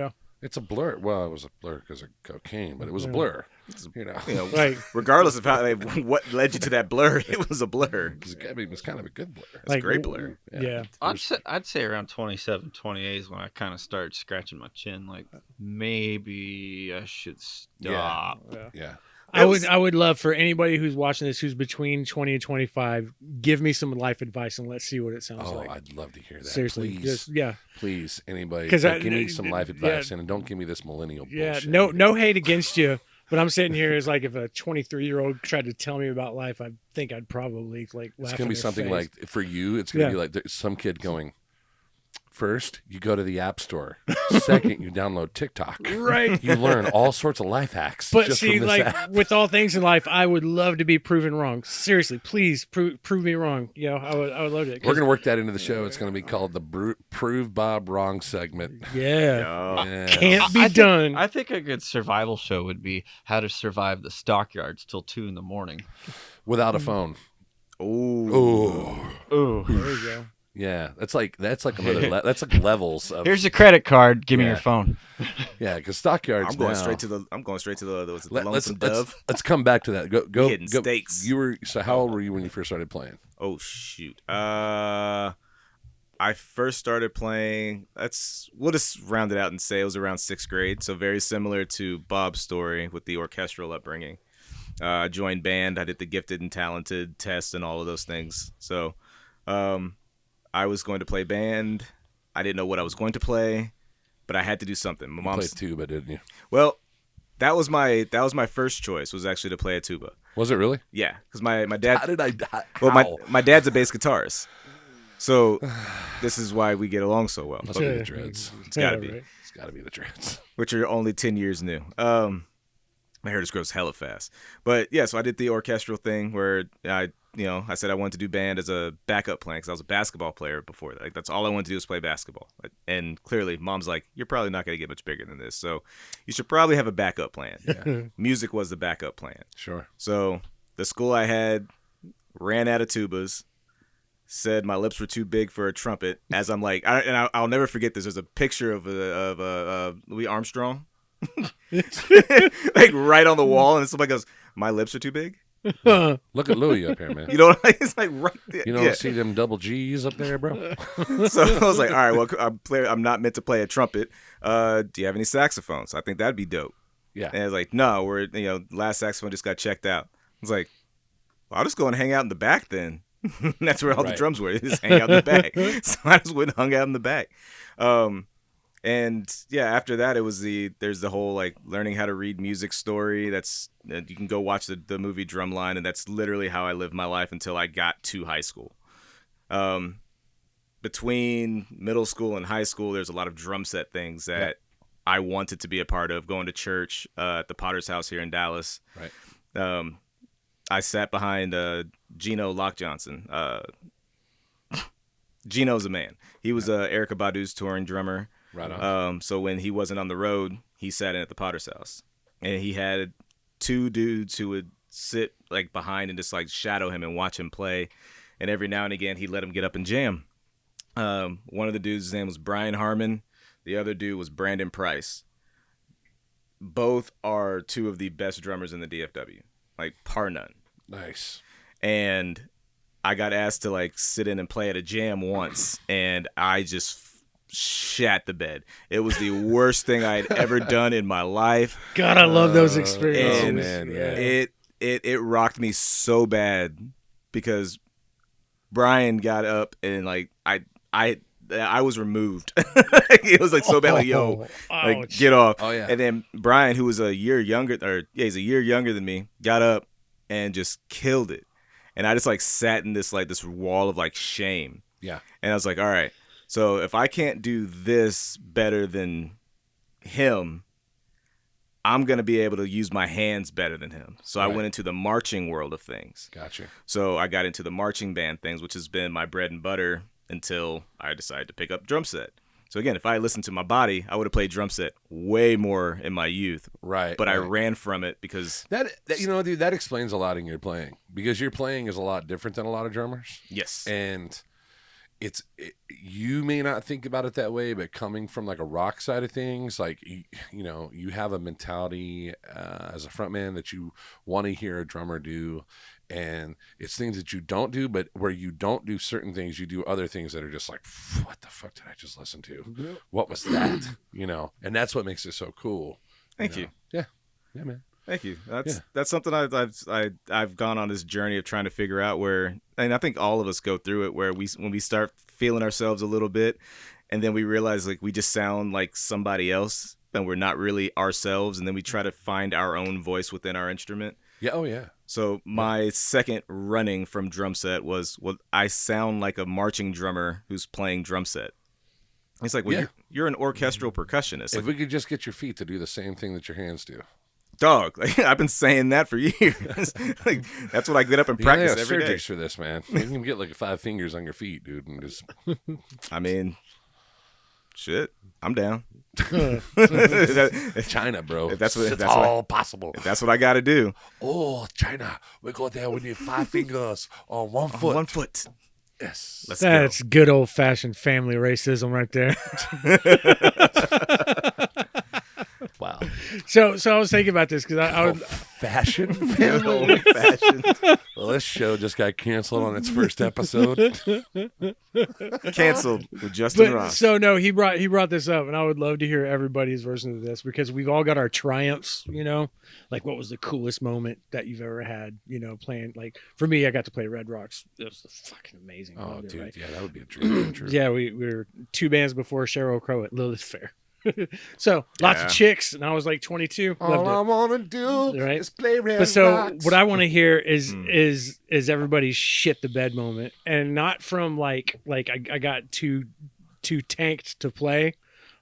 S2: It's a blur. Well, it was a blur because of cocaine, but it was a blur. You know,
S3: You know,
S4: Right.
S3: regardless of how what led you to that blur, it was a blur.
S2: it was kind of a good blur.
S3: It's a great blur.
S4: Yeah.
S5: I'd say around 27, 28 is when I kind of started scratching my chin. Like maybe I should stop.
S2: Yeah.
S4: I would love for anybody who's watching this who's between 20 and 25, give me some life advice and let's see what it sounds
S2: Oh,
S4: like.
S2: I'd love to hear that.
S4: Seriously,
S2: Please.
S4: just
S2: Please, anybody,
S4: 'Cause
S2: give me some life advice and don't give me this millennial bullshit.
S4: no hate against you, but I'm sitting here as like if a 23-year-old tried to tell me about life, I think I'd probably like laugh.
S2: It's gonna be
S4: in their
S2: something
S4: face.
S2: like for you. It's gonna be like there's some kid going. First, you go to the App Store. Second, you download TikTok.
S4: Right.
S2: You learn all sorts of life hacks.
S4: But
S2: just
S4: see,
S2: from this
S4: like
S2: app.
S4: with all things in life, I would love to be proven wrong. Seriously, please prove me wrong. I would love it.
S2: We're gonna work that into the show. It's gonna be called the Prove Bob Wrong segment.
S4: Yeah,
S3: Oh,
S2: Yeah.
S4: can't be done.
S5: I think a good survival show would be how to survive the stockyards till 2 a.m.
S2: Without a phone.
S3: oh,
S2: Oh,
S4: there you go.
S2: yeah. That's like another. That's like levels of.
S5: Here's a credit card. Give me
S2: Yeah.
S5: your phone.
S2: Yeah, because stockyards.
S3: I'm going
S2: now,
S3: straight to the was it the
S2: Let's
S3: Lonesome Dove.
S2: let's come back to that. Go.
S3: Hitting
S2: Go.
S3: stakes.
S2: How old were you when you first started playing?
S3: Oh shoot. I first started playing. We'll just round it out and say it was around 6th grade. So very similar to Bob's story with the orchestral upbringing. I joined band. I did the gifted and talented test and all of those things. So, I was going to play band. I didn't know what I was going to play, but I had to do something. My
S2: You
S3: mom
S2: played tuba, didn't you?
S3: Well, that was my first choice, was actually to play a tuba.
S2: Was it really?
S3: Yeah, because my dad.
S2: How did I?
S3: Well,
S2: how?
S3: my dad's a bass guitarist, so this is why we get along so well.
S2: Must be the dreads.
S3: It's gotta be.
S4: right.
S2: It's got to be the dreads.
S3: Which are only 10 years new. My hair just grows hella fast. But yeah, so I did the orchestral thing where I said I wanted to do band as a backup plan because I was a basketball player before that. Like, that's all I wanted to do was play basketball. And clearly, mom's like, you're probably not going to get much bigger than this, so you should probably have a backup plan.
S2: Yeah.
S3: Music was the backup plan.
S2: Sure.
S3: So the school I had ran out of tubas, said my lips were too big for a trumpet. As I'm like, I'll never forget this. There's a picture of Louis Armstrong, like right on the wall, and somebody goes, "My lips are too big."
S2: Look at Louis up here, man.
S3: You know what I mean? It's like right there.
S2: You don't
S3: Yeah.
S2: see them double G's up there, bro?
S3: So I was like, all right, well, I'm not meant to play a trumpet. Do you have any saxophones? I think that'd be dope.
S2: Yeah.
S3: And I was like, no, last saxophone just got checked out. I was like, well, I'll just go and hang out in the back then. That's where all the
S2: Right.
S3: drums were. Just hang out in the back. So I just went and hung out in the back. And yeah, after that, there's the whole like learning how to read music story. That's you can go watch the movie Drumline, and that's literally how I lived my life until I got to high school. Between middle school and high school, there's a lot of drum set things that I wanted to be a part of. Going to church at the Potter's House here in Dallas.
S2: Right.
S3: I sat behind Gino Lock Johnson. Gino's a man. He was Erykah Badu's touring drummer.
S2: Right on.
S3: So when he wasn't on the road, he sat in at the Potter's house, and he had 2 dudes who would sit like behind and just like shadow him and watch him play. And every now and again, he'd let him get up and jam. One of the dudes' name was Brian Harmon. The other dude was Brandon Price. Both are 2 of the best drummers in the DFW, like par none.
S2: Nice.
S3: And I got asked to like sit in and play at a jam once, and I just shat the bed. It was the worst thing I had ever done in my life.
S4: God, I love those experiences.
S3: And
S2: man, yeah.
S3: It rocked me so bad because Brian got up and like I was removed. It was like so bad, like, yo, like
S4: ouch.
S3: get off.
S2: Oh, yeah.
S3: And then Brian, who was a year younger, he's a year younger than me, got up and just killed it. And I just like sat in this wall of like shame.
S2: Yeah.
S3: And I was like, all right, so if I can't do this better than him, I'm going to be able to use my hands better than him. So I
S2: Right.
S3: went into the marching world of things.
S2: Gotcha.
S3: So I got into the marching band things, which has been my bread and butter until I decided to pick up drum set. So again, if I listened to my body, I would have played drum set way more in my youth.
S2: Right.
S3: But I
S2: right.
S3: ran from it because
S2: That you know, dude, that explains a lot in your playing, because your playing is a lot different than a lot of drummers.
S3: yes,
S2: And you may not think about it that way, but coming from like a rock side of things, like you know, you have a mentality as a frontman that you want to hear a drummer do, and it's things that you don't do, but where you don't do certain things, you do other things that are just like, what the fuck did I just listen to? What was that? You know, and that's what makes it so cool.
S3: thank you.
S2: know? Yeah, man.
S3: Thank you. That's something I've gone on this journey of trying to figure out where, and I think all of us go through it, where when we start feeling ourselves a little bit, and then we realize like we just sound like somebody else, and we're not really ourselves, and then we try to find our own voice within our instrument.
S2: Yeah. Oh yeah.
S3: So my second running from drum set was, well, I sound like a marching drummer who's playing drum set. It's like, well,
S2: Yeah.
S3: you're an orchestral percussionist.
S2: If
S3: Like,
S2: we could just get your feet to do the same thing that your hands do.
S3: dog, like I've been saying that for years. Like that's what I get up and
S2: You gotta
S3: practice
S2: have
S3: every day.
S2: surgeries for this, man. You can get like 5 fingers on your feet, dude, and just
S3: I mean, shit, I'm down.
S2: China, bro.
S3: If that's what-
S2: it's
S3: that's what-
S2: all possible.
S3: If that's what I got to do.
S2: Oh, China, we go there. We need 5 fingers on 1 foot.
S3: 1 foot.
S2: Yes.
S3: Let's
S4: That's good old fashioned family racism right there.
S2: Wow.
S4: So I was thinking about this because I would.
S2: Fashion
S3: go.
S2: family.
S3: Fashion.
S2: Well, this show just got canceled on its first episode.
S3: Canceled with Justin
S4: But
S3: Ross.
S4: so no, he brought this up, and I would love to hear everybody's version of this because we've all got our triumphs, you know, like what was the coolest moment that you've ever had, you know, playing. Like for me, I got to play Red Rocks. It was fucking amazing. I
S2: Oh,
S4: loved it,
S2: dude,
S4: right?
S2: yeah, that would be a dream come true.
S4: Yeah, we were 2 bands before Sheryl Crow at Lilith Fair. So lots
S3: Yeah.
S4: of chicks, and I was like 22.
S2: All
S4: Loved
S2: I
S4: it.
S2: want to do
S4: Right.
S2: is play Red
S4: But so
S2: Rocks.
S4: what I want to hear is everybody's shit the bed moment, and not from like I got too tanked to play,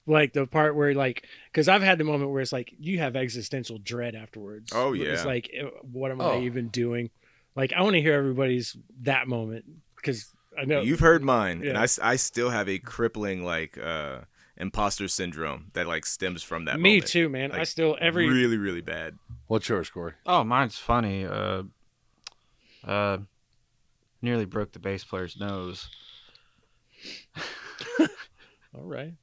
S4: like the part where like, because I've had the moment where it's like you have existential dread afterwards.
S3: Oh,
S4: It's
S3: yeah.
S4: like, what am
S2: Oh.
S4: I even doing? Like I want to hear everybody's that moment because I know
S3: You've heard mine, and
S4: Yeah.
S3: I still have a crippling like imposter syndrome that like stems from that.
S4: me
S3: moment.
S4: too, man. I
S3: Like,
S4: still
S3: really, really bad.
S2: What's yours, Corey?
S5: Oh, mine's funny. Nearly broke the bass player's nose.
S4: all right.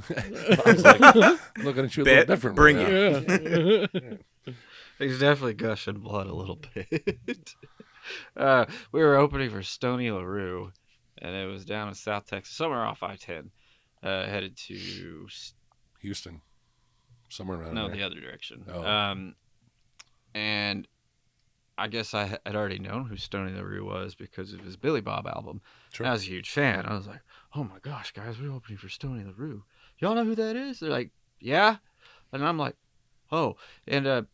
S2: I was like, looking at you a
S3: Bet,
S2: little different.
S3: bring
S2: right
S3: it.
S2: now.
S4: Yeah.
S5: He's definitely gushing blood a little bit. We were opening for Stony LaRue, and it was down in South Texas, somewhere off I-10, headed to
S2: Houston, somewhere around
S5: no,
S2: there.
S5: the other direction.
S2: Oh.
S5: And I guess I had already known who Stony LaRue was because of his Billy Bob album.
S2: Sure.
S5: And I was a huge fan. I was like, oh my gosh, guys, we're opening for Stony LaRue. Y'all know who that is? They're like, yeah. And I'm like, oh. And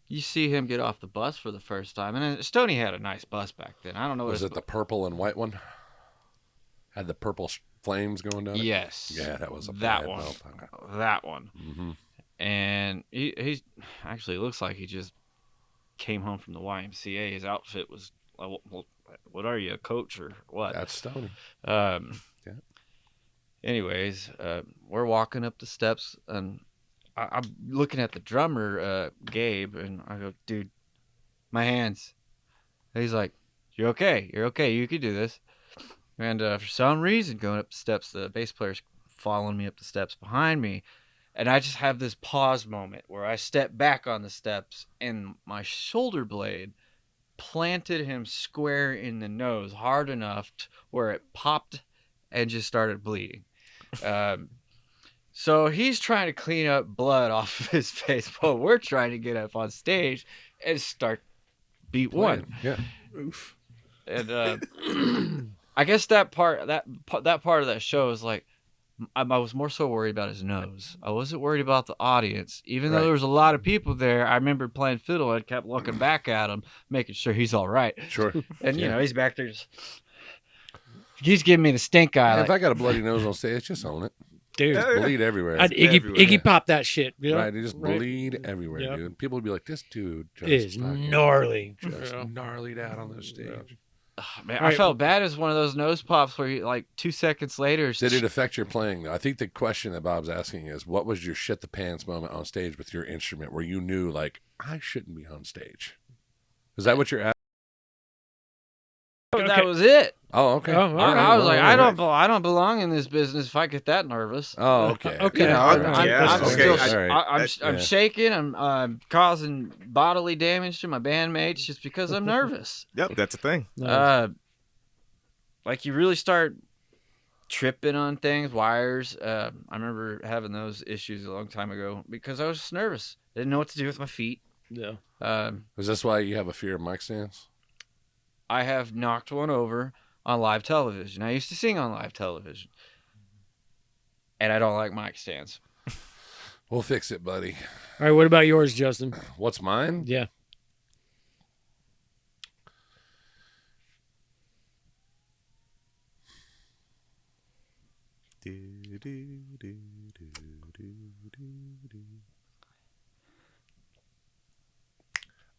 S5: you see him get off the bus for the first time. And then Stony had a nice bus back then. I don't know what
S2: Was it the purple and white one? Had the purple flames going down it?
S5: Yes.
S2: Yeah, that was a
S5: that
S2: bad
S5: one.
S2: motherfucker.
S5: That one.
S2: Mm-hmm.
S5: And he actually looks like he just came home from the YMCA. His outfit was, well, what are you, a coach or what?
S2: That's Stony.
S5: Um,
S2: Yeah.
S5: anyways, we're walking up the steps, and I'm looking at the drummer, Gabe, and I go, dude, my hands. And he's like, you're okay. You're okay. You can do this. And for some reason, going up the steps, the bass player's following me up the steps behind me. And I just have this pause moment where I step back on the steps, and my shoulder blade planted him square in the nose hard enough where it popped and just started bleeding. So he's trying to clean up blood off of his face, but we're trying to get up on stage and start beat one.
S2: Yeah.
S4: Oof.
S5: And I guess that part of that show is like, I was more so worried about his nose. I wasn't worried about the audience. Even though
S2: Right.
S5: there was a lot of people there, I remember playing fiddle. I kept looking back at him, making sure he's all right.
S2: Sure.
S5: And, you
S2: Yeah.
S5: know, he's back there just... He's giving me the stink eye.
S2: If I got a bloody nose on stage, just own it.
S4: Dude,
S2: Bleed everywhere.
S4: I'd
S3: everywhere.
S4: Iggy Pop that shit. You know?
S2: Right, they just
S4: Right?
S2: bleed everywhere,
S4: Yep.
S2: dude. People would be like, "This dude just
S4: Is
S2: fucking-
S4: gnarly.
S2: just
S4: Yeah.
S2: gnarlied out on the stage."
S5: Man,
S4: All
S5: I
S4: right.
S5: felt bad as one of those nose pops where you, like 2 seconds later... it's
S2: Did it affect your playing, though? I think the question that Bob's asking is, what was your shit the pants moment on stage with your instrument where you knew, like, I shouldn't be on stage? Is that what you're asking?
S5: That
S4: Okay.
S5: was it.
S2: Oh, okay.
S4: Oh, all right.
S5: I was like,
S2: All right.
S5: I don't belong in this business if I get that nervous.
S2: Oh, okay.
S4: Okay.
S5: You know,
S2: All
S5: I'm,
S2: right.
S5: I'm,
S3: Yeah,
S5: I'm
S3: okay.
S5: still,
S2: All right.
S5: I'm
S2: Yeah.
S5: shaking. I'm causing bodily damage to my bandmates just because I'm nervous.
S3: Yep, that's a thing.
S5: Like you really start tripping on things, wires. I remember having those issues a long time ago because I was just nervous. Didn't know what to do with my feet.
S4: Yeah.
S2: Is this why you have a fear of mic stands?
S5: I have knocked one over on live television. I used to sing on live television. And I don't like mic stands.
S2: We'll fix it, buddy.
S4: All right. What about yours, Justin?
S2: What's mine?
S4: Yeah.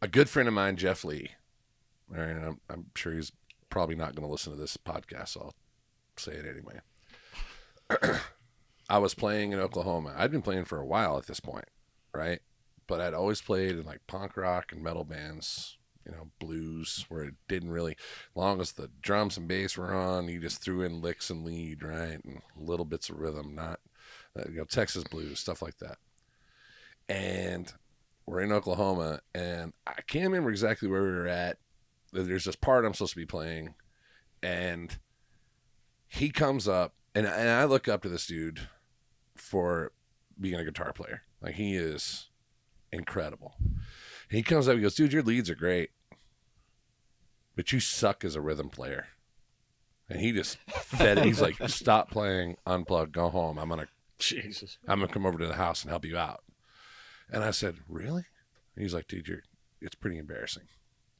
S2: A good friend of mine, Jeff Lee. All right, I'm sure he's probably not going to listen to this podcast, so I'll say it anyway. I was playing in Oklahoma. I'd been playing for a while at this point, right? But I'd always played in like punk rock and metal bands, you know, blues, where it didn't really, as long as the drums and bass were on, you just threw in licks and lead, right? And little bits of rhythm, not, Texas blues, stuff like that. And we're in Oklahoma, and I can't remember exactly where we were at. There's this part I'm supposed to be playing, and he comes up, and I look up to this dude for being a guitar player. Like, he is incredible. He comes up, he goes, dude, your leads are great, but you suck as a rhythm player. And he just fed it. He's like, stop playing, unplug, go home. I'm gonna come over to the house and help you out. And I said, really? And he's like, dude, it's pretty embarrassing.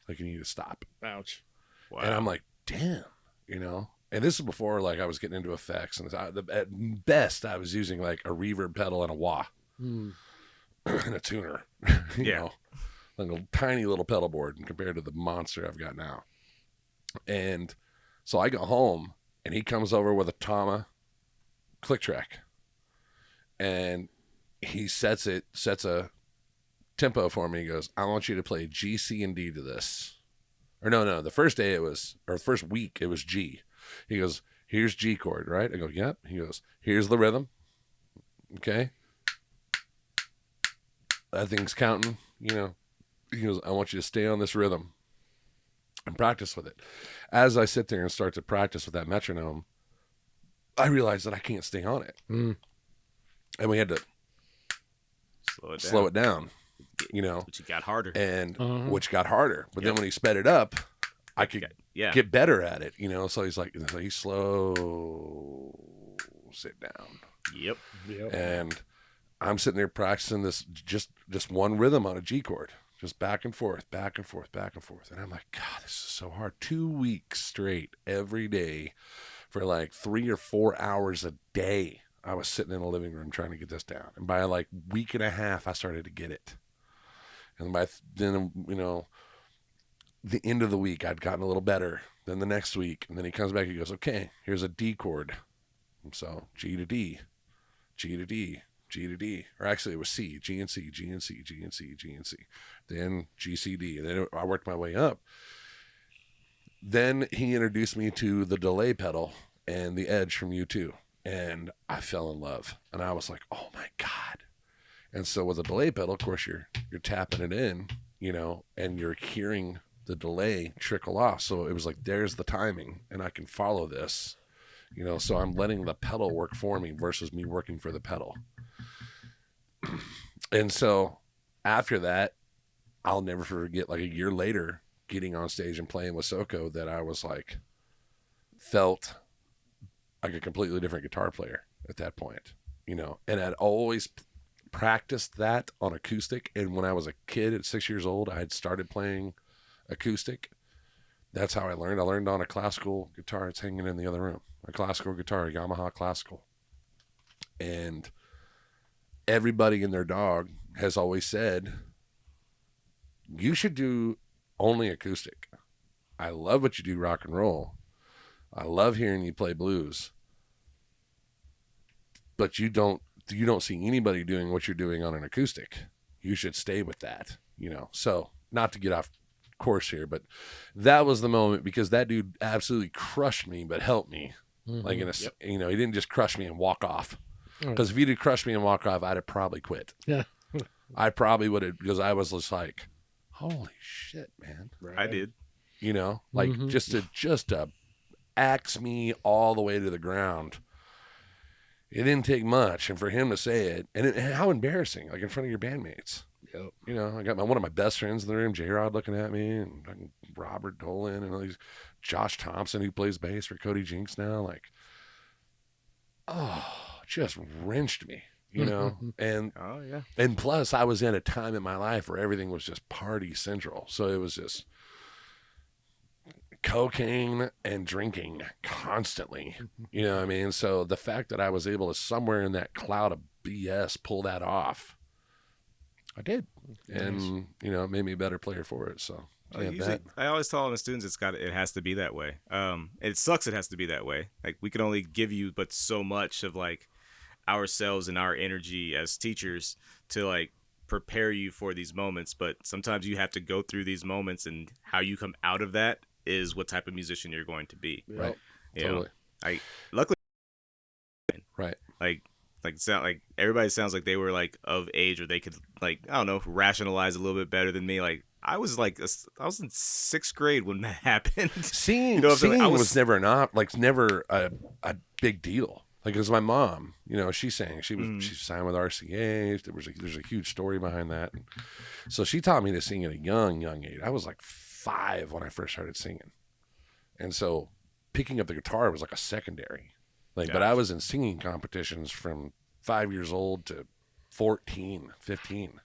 S2: Like, you need to stop.
S4: Ouch.
S3: Wow.
S2: And I'm like, damn, you know? And this is before, like, I was getting into effects. And at best, I was using, like, a reverb pedal and a wah
S4: Hmm.
S2: and a tuner. you
S3: Yeah.
S2: know? Like a tiny little pedal board compared to the monster I've got now. And so I go home, and he comes over with a Tama click track. And he sets a tempo for me. He goes, I want you to play G, C, and D to this. Or no, the first week it was G. He goes, here's G chord, right? I go, yep. He goes, here's the rhythm. Okay. That thing's counting, you know. He goes, I want you to stay on this rhythm and practice with it. As I sit there and start to practice with that metronome, I realize that I can't stay on it.
S4: Mm.
S2: And we had to slow it down, you know,
S3: But you got harder.
S2: and
S4: Uh-huh.
S2: which got harder. But then
S3: Yep.
S2: when he sped it up, I could
S3: Yeah.
S2: get better at it, you know. So he's like, he's slow, sit down.
S3: Yep.
S4: Yep.
S2: And I'm sitting there practicing this just one rhythm on a G chord, just back and forth, back and forth, back and forth. And I'm like, God, this is so hard. 2 weeks straight, every day, for like 3 or 4 hours a day. I was sitting in a living room trying to get this down. And by like week and a half, I started to get it. And by then, you know, the end of the week, I'd gotten a little better. Then the next week, and then he comes back, he goes, okay, here's a D chord. So G to D, G to D, G to D, or actually it was C, G and C, G and C, G and C, G and C, then G, C, D. And then I worked my way up. Then he introduced me to the delay pedal and the Edge from U2. And I fell in love. And I was like, oh my God. And so with a delay pedal, of course, you're tapping it in, and you're hearing the delay trickle off. So it was like, there's the timing, and I can follow this, so I'm letting the pedal work for me versus me working for the pedal. And so after that, I'll never forget, like a year later, getting on stage and playing with Soko, that I was like, felt like a completely different guitar player at that point, and I'd always practiced that on acoustic. And when I was a kid at 6 years old, I had started playing acoustic. That's how I learned. I learned on a classical guitar. It's hanging in the other room, a classical guitar, a Yamaha classical. And everybody and their dog has always said, you should do only acoustic. I love what you do, rock and roll. I love hearing you play blues, but you don't see anybody doing what you're doing on an acoustic. You should stay with that, So not to get off course here, but that was the moment, because that dude absolutely crushed me, but helped me. Mm-hmm. Like he didn't just crush me and walk off. Because if he did crush me and walk off, I'd have probably quit. Yeah. I probably would have, because I was just like, holy shit, man.
S3: Right. I did.
S2: Just to axe me all the way to the ground. It didn't take much, and for him to say it, and how embarrassing, like in front of your bandmates. Yep. I got one of my best friends in the room, J-Rod, looking at me, and Robert Dolan, and all these, Josh Thompson, who plays bass for Cody Jinks now, like, just wrenched me, and
S3: oh yeah,
S2: and plus I was in a time in my life where everything was just party central, so it was just cocaine and drinking constantly, what I mean? So the fact that I was able to, somewhere in that cloud of BS, pull that off, I did. And, it made me a better player for it. So
S3: I always tell all the students it has to be that way. It sucks it has to be that way. Like, we can only give you but so much of like ourselves and our energy as teachers to like prepare you for these moments. But sometimes you have to go through these moments, and how you come out of that is what type of musician you're going to be.
S2: Right. Totally.
S3: Luckily,
S2: right.
S3: Like everybody sounds like they were like of age, or they could, like, I don't know, rationalize a little bit better than me. Like, I was in sixth grade when that happened.
S2: Singing was never never a big deal. Like, it was my mom, she sang. She signed with RCA. There's a huge story behind that. So she taught me to sing at a young age. I was like 5 when I first started singing. And so picking up the guitar was like a secondary. But I was in singing competitions from 5 years old to 14, 15,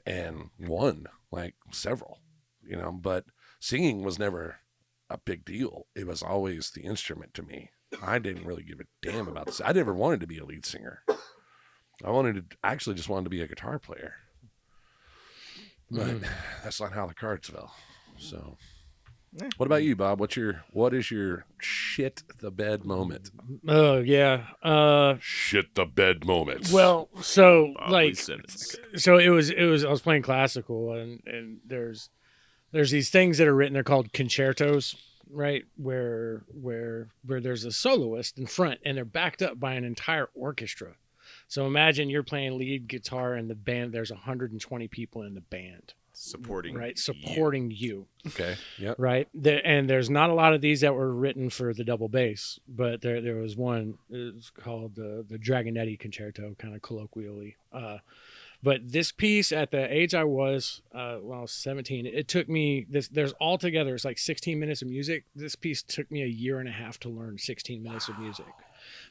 S2: and won like several, but singing was never a big deal. It was always the instrument to me. I didn't really give a damn about this. I never wanted to be a lead singer. I actually just wanted to be a guitar player. But that's not how the cards fell. So, what about you, Bob? What is your shit the bed moment?
S4: Oh yeah,
S2: shit the bed moment.
S4: Well, so so it was. I was playing classical, and there's these things that are written. They're called concertos, right? Where there's a soloist in front, and they're backed up by an entire orchestra. So imagine you're playing lead guitar in the band. There's 120 people in the band
S3: supporting
S4: you.
S2: Okay. Yep.
S4: Right. And there's not a lot of these that were written for the double bass, but there was one. It's called the Dragonetti Concerto, kind of colloquially. But this piece, at the age I was, when I was 17, it took me there's altogether, it's like 16 minutes of music. This piece took me a year and a half to learn 16 minutes of music.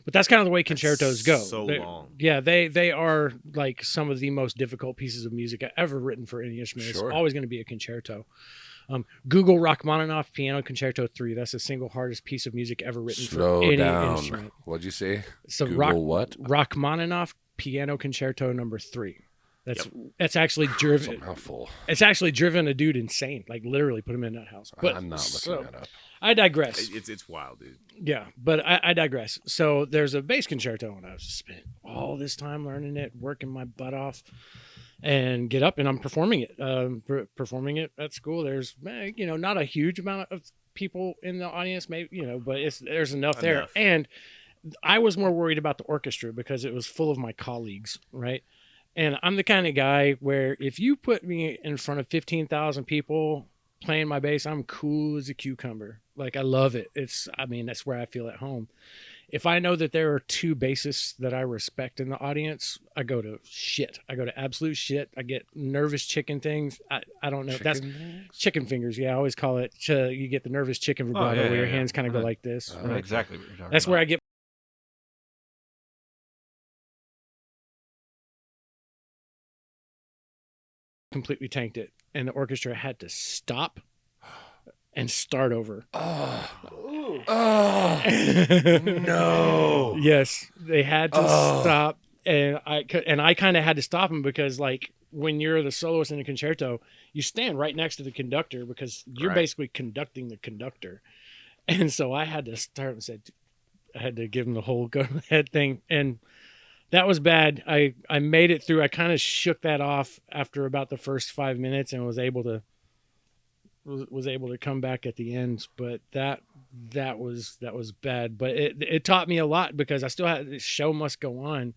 S4: But that's kind of the way concertos go.
S3: So long.
S4: Yeah, they are like some of the most difficult pieces of music ever written for any instrument. Sure. It's always going to be a concerto. Google Rachmaninoff Piano Concerto 3. That's the single hardest piece of music ever written for any instrument.
S2: What'd you say?
S4: So
S2: Google
S4: Rachmaninoff Piano Concerto number 3. That's actually driven. It's actually driven a dude insane. Like, literally put him in that house. But
S2: I'm not looking that up.
S4: I digress.
S3: It's wild, dude.
S4: Yeah, but I digress. So there's a bass concerto, and I was spent all this time learning it, working my butt off, and get up and I'm performing it. Performing it at school. There's not a huge amount of people in the audience, maybe but there's enough there. And I was more worried about the orchestra because it was full of my colleagues, right? And I'm the kind of guy where if you put me in front of 15,000 people playing my bass, I'm cool as a cucumber. Like, I love it. That's where I feel at home. If I know that there are two bassists that I respect in the audience, I go to shit. I go to absolute shit. I get nervous chicken things. I don't know. That's chicken fingers. Yeah, I always call it. You get the nervous chicken vibrato where your hands kind of go like this.
S5: Right? Exactly what you're talking
S4: That's
S5: about.
S4: where I get completely tanked it. And the orchestra had to stop and start over.
S2: No.
S4: Yes, they had to stop, and I kind of had to stop them because, like, when you're the soloist in a concerto, you stand right next to the conductor because you're basically conducting the conductor, and so I had to start and said, I had to give them the whole go ahead thing, and that was bad. I made it through. I kind of shook that off after about the first 5 minutes and was able to come back at the end, but that was bad. But it taught me a lot because I still had the show must go on.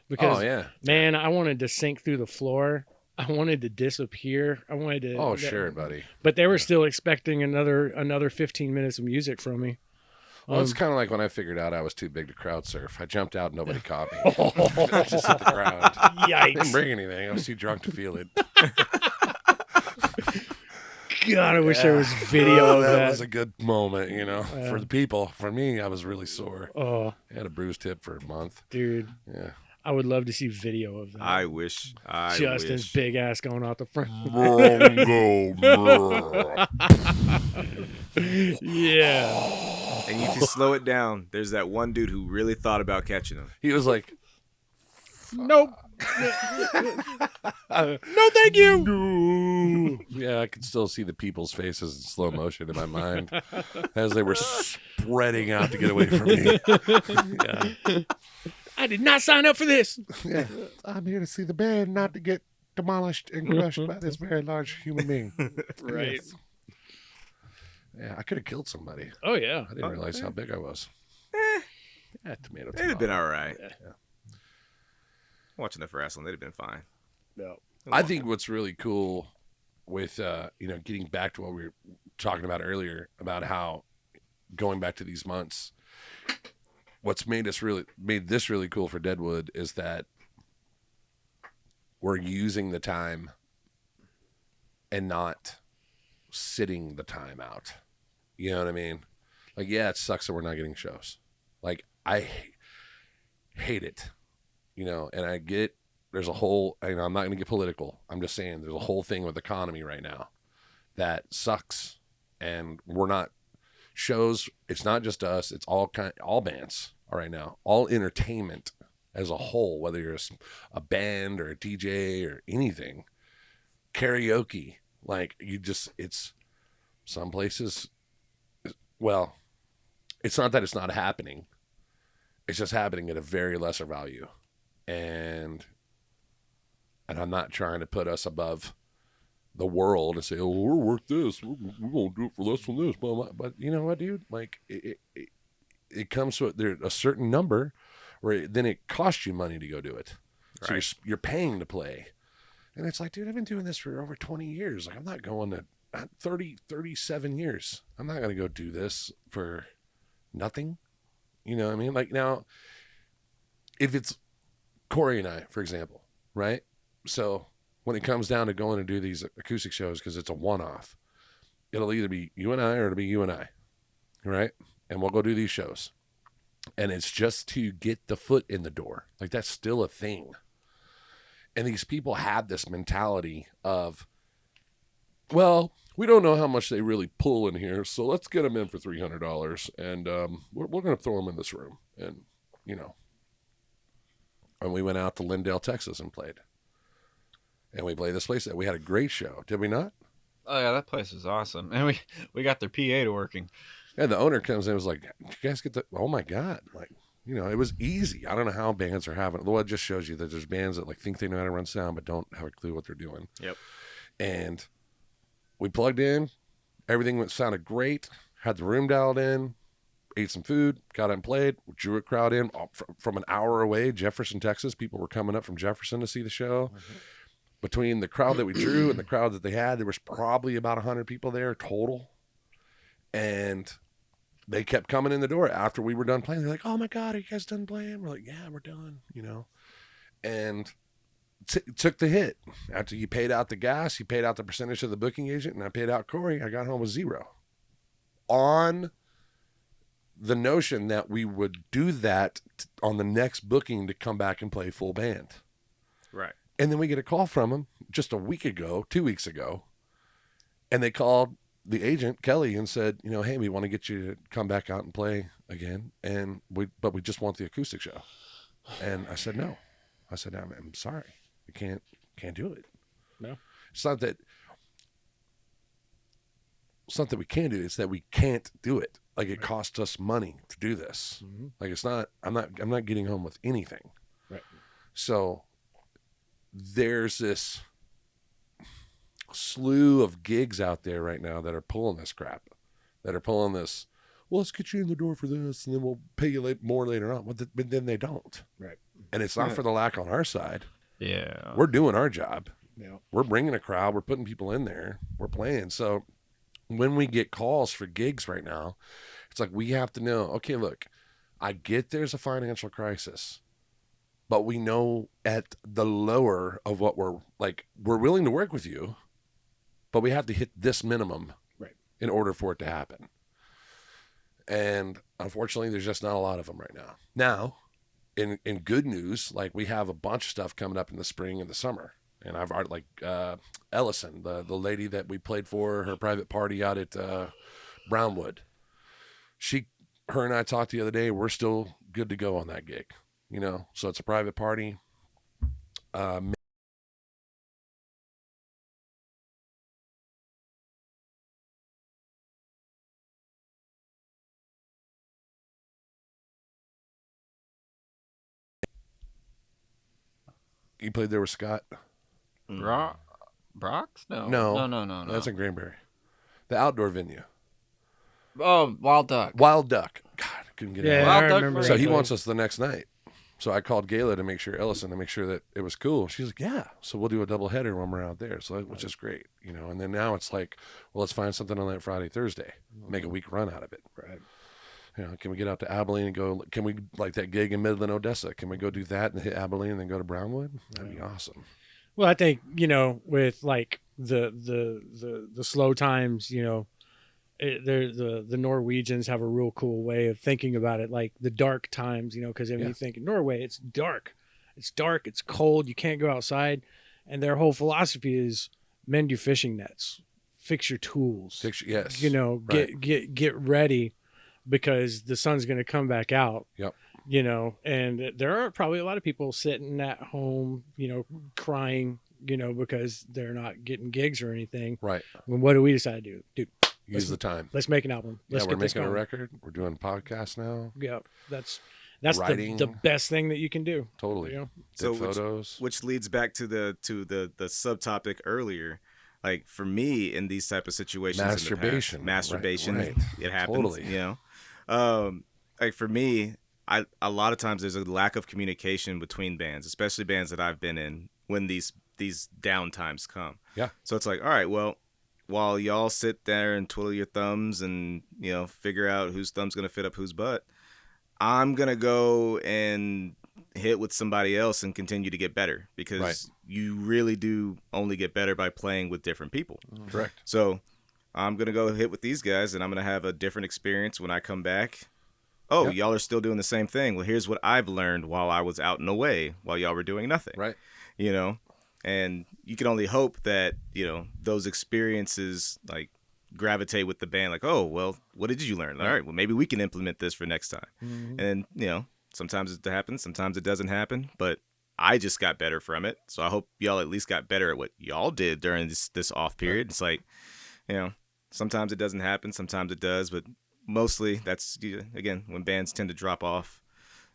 S4: Because man, I wanted to sink through the floor. I wanted to disappear. I wanted to.
S2: Oh, sure, buddy.
S4: But they were still expecting another 15 minutes of music from me.
S2: Well, it's kind of like when I figured out I was too big to crowd surf. I jumped out and nobody caught me. I just hit the ground.
S4: Yikes!
S2: I didn't bring anything. I was too drunk to feel it.
S4: God, I wish there was video of that.
S2: That was a good moment, for the people. For me, I was really sore.
S4: Oh,
S2: I had a bruised hip for a month.
S4: Dude.
S2: Yeah.
S4: I would love to see video of that.
S3: I wish.
S4: Justin's big ass going out the front. Yeah.
S3: And if you slow it down, there's that one dude who really thought about catching him.
S2: He was like,
S4: nope. No, thank you.
S2: No. Yeah, I could still see the people's faces in slow motion in my mind as they were spreading out to get away from me. Yeah.
S4: I did not sign up for this.
S2: Yeah. I'm here to see the band, not to get demolished and crushed by this very large human being.
S4: Right.
S2: Yes. Yeah, I could have killed somebody.
S4: Oh, yeah.
S2: I didn't realize how big I was. Tomato.
S3: They'd have been all right.
S2: Yeah.
S3: Watching the wrestling, they'd have been fine.
S4: No.
S2: I think what's really cool with, getting back to what we were talking about earlier, about how going back to these months, what's made this really cool for Deadwood is that we're using the time and not sitting the time out. You know what I mean? Like, yeah, it sucks that we're not getting shows. Like, I hate it, and I get there's a whole, I'm not going to get political. I'm just saying there's a whole thing with the economy right now that sucks, and we're not shows. It's not just us. It's all bands right now, all entertainment as a whole, whether you're a band or a DJ or anything, karaoke, like it's some places. Well, it's not that it's not happening. It's just happening at a very lesser value. And I'm not trying to put us above the world and say, oh, we're worth this. We're going to do it for less than this. But you know what, dude? Like, it comes to a certain number where then it costs you money to go do it. So you're paying to play. And it's like, dude, I've been doing this for over 20 years. Like, I'm not going to 37 years. I'm not going to go do this for nothing. You know what I mean? Like, now, if it's Corey and I, for example, right? So when it comes down to going to do these acoustic shows, because it's a one-off, it'll either be you and I or it'll be you and I, right? And we'll go do these shows. And it's just to get the foot in the door. Like, that's still a thing. And these people have this mentality of, well, we don't know how much they really pull in here, so let's get them in for $300, and we're going to throw them in this room. And, and we went out to Lindale, Texas, and played. And we played this place. We had a great show, did we not?
S5: Oh yeah, that place was awesome, and we got their PA to working.
S2: Yeah, the owner comes in and was like, "Did you guys get the? Oh my god!" Like, it was easy. I don't know how bands are having it. Well, it just shows you that there's bands that like think they know how to run sound but don't have a clue what they're doing.
S3: Yep.
S2: And we plugged in, everything sounded great. Had the room dialed in, ate some food, got out and played. Drew a crowd in from an hour away, Jefferson, Texas. People were coming up from Jefferson to see the show. Between the crowd that we drew and the crowd that they had, there was probably about 100 people there total. And they kept coming in the door after we were done playing. They're like, "Oh my God, are you guys done playing?" We're like, "Yeah, we're done," and took the hit. After you paid out the gas, you paid out the percentage of the booking agent, and I paid out Corey. I got home with zero. On the notion that we would do that on the next booking to come back and play full band.
S3: Right.
S2: And then we get a call from them just a week ago, 2 weeks ago, and they called the agent, Kelly, and said, "Hey, we want to get you to come back out and play again, but we just want the acoustic show." And I said, "No." I said, "I'm sorry. We can't do it."
S4: No.
S2: It's not that we can do it. It's that we can't do it. Like, it costs us money to do this.
S4: Mm-hmm.
S2: Like, it's not, I'm not getting home with anything.
S4: Right.
S2: So there's this slew of gigs out there right now that are pulling this crap, that are pulling this, "Well, let's get you in the door for this, and then we'll pay you more later on." But then they don't.
S4: Right.
S2: And it's not for the lack on our side.
S5: Yeah.
S2: We're doing our job.
S4: Yeah.
S2: We're bringing a crowd. We're putting people in there. We're playing. So when we get calls for gigs right now, it's like we have to know, okay, look, I get there's a financial crisis, but we know at the lower of what we're willing to work with you, but we have to hit this minimum in order for it to happen. And unfortunately, there's just not a lot of them right now. Now, in good news, like, we have a bunch of stuff coming up in the spring and the summer. And I've already, Ellison, the lady that we played for her private party out at Brownwood. Her and I talked the other day. We're still good to go on that gig, So it's a private party. You played there with Scott?
S5: Brock's? No.
S2: No. That's in Granbury. The outdoor venue.
S5: Oh, Wild Duck.
S2: Wild Duck. God, I couldn't get it.
S4: Yeah,
S5: Wild
S4: I
S5: Duck
S4: remember.
S2: So he
S4: that.
S2: wants us the next night. So I called Gayla to make sure that it was cool. She's like, "Yeah." So we'll do a double header when we're out there. So which is great, And then now it's like, well, let's find something on that Friday, Thursday, make a week run out of it.
S4: Right.
S2: Can we get out to Abilene and go? Can we, like that gig in Midland, Odessa? Can we go do that and hit Abilene and then go to Brownwood? That'd be awesome.
S4: Well, I think with like the slow times, the Norwegians have a real cool way of thinking about it, like the dark times, because when you think in Norway, it's dark, it's cold, you can't go outside, and their whole philosophy is mend your fishing nets, fix your tools,
S2: Yes.
S4: Right. get ready, because the sun's going to come back out.
S2: Yep.
S4: And there are probably a lot of people sitting at home, crying, because they're not getting gigs or anything.
S2: Right.
S4: When what do we decide to do? Dude,
S2: Use the time.
S4: let's make an album. Let's
S2: we're
S4: get this
S2: making a
S4: going.
S2: record. We're doing podcasts now.
S4: Yeah, that's
S2: Writing.
S4: the best thing that you can do.
S2: Totally.
S4: You know?
S3: So
S2: Did photos.
S3: which leads back to the subtopic earlier. Like, for me, in these type of situations,
S2: Masturbation.
S3: in the past, masturbation,
S2: Right.
S3: it happens.
S2: Totally.
S3: Like, for me, a lot of times there's a lack of communication between bands, especially bands that I've been in, when these down times come.
S2: Yeah.
S3: So it's like, all right, well, while y'all sit there and twiddle your thumbs and figure out whose thumb's gonna fit up whose butt, I'm gonna go and hit with somebody else and continue to get better, because you really do only get better by playing with different people.
S2: Correct.
S3: So I'm gonna go hit with these guys, and I'm gonna have a different experience when I come back. Oh, y'all are still doing the same thing. Well, here's what I've learned while I was out and away, while y'all were doing nothing.
S2: Right.
S3: And you can only hope that those experiences like gravitate with the band. Like, oh, well, what did you learn? All right, well, maybe we can implement this for next time.
S4: Mm-hmm.
S3: And sometimes it happens, sometimes it doesn't happen, but I just got better from it. So I hope y'all at least got better at what y'all did during this off period. It's like, sometimes it doesn't happen, sometimes it does, but mostly that's again when bands tend to drop off.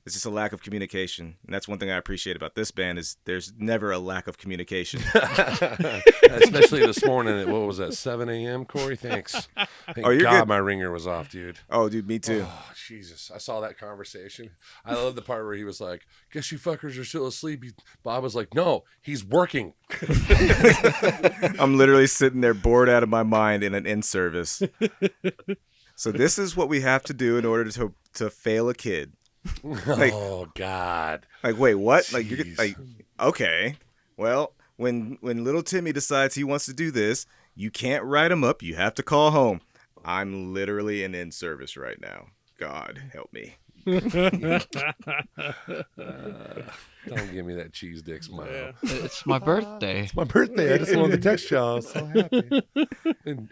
S3: It's just a lack of communication, and that's one thing I appreciate about this band is there's never a lack of communication.
S2: Especially this morning at, what was that, 7 a.m., Corey? Thanks. Thank
S3: you're
S2: God
S3: good.
S2: my ringer was off, dude.
S3: Oh, dude, me too.
S2: Oh, Jesus. I saw that conversation. I love the part where he was like, guess you fuckers are still asleep. Bob was like, no, he's working.
S3: I'm literally sitting there bored out of my mind in an in-service. So this is what we have to do in order to fail a kid. Like,
S2: oh, God.
S3: Like, wait, what? Like,
S2: Jeez.
S3: like, okay. Well, when little Timmy decides he wants to do this, you can't write him up. You have to call home. I'm literally in service right now. God help me.
S2: Don't give me that cheese dick smile.
S4: Yeah.
S5: It's my birthday.
S2: It's my birthday. I just wanted to text y'all. I was so happy. And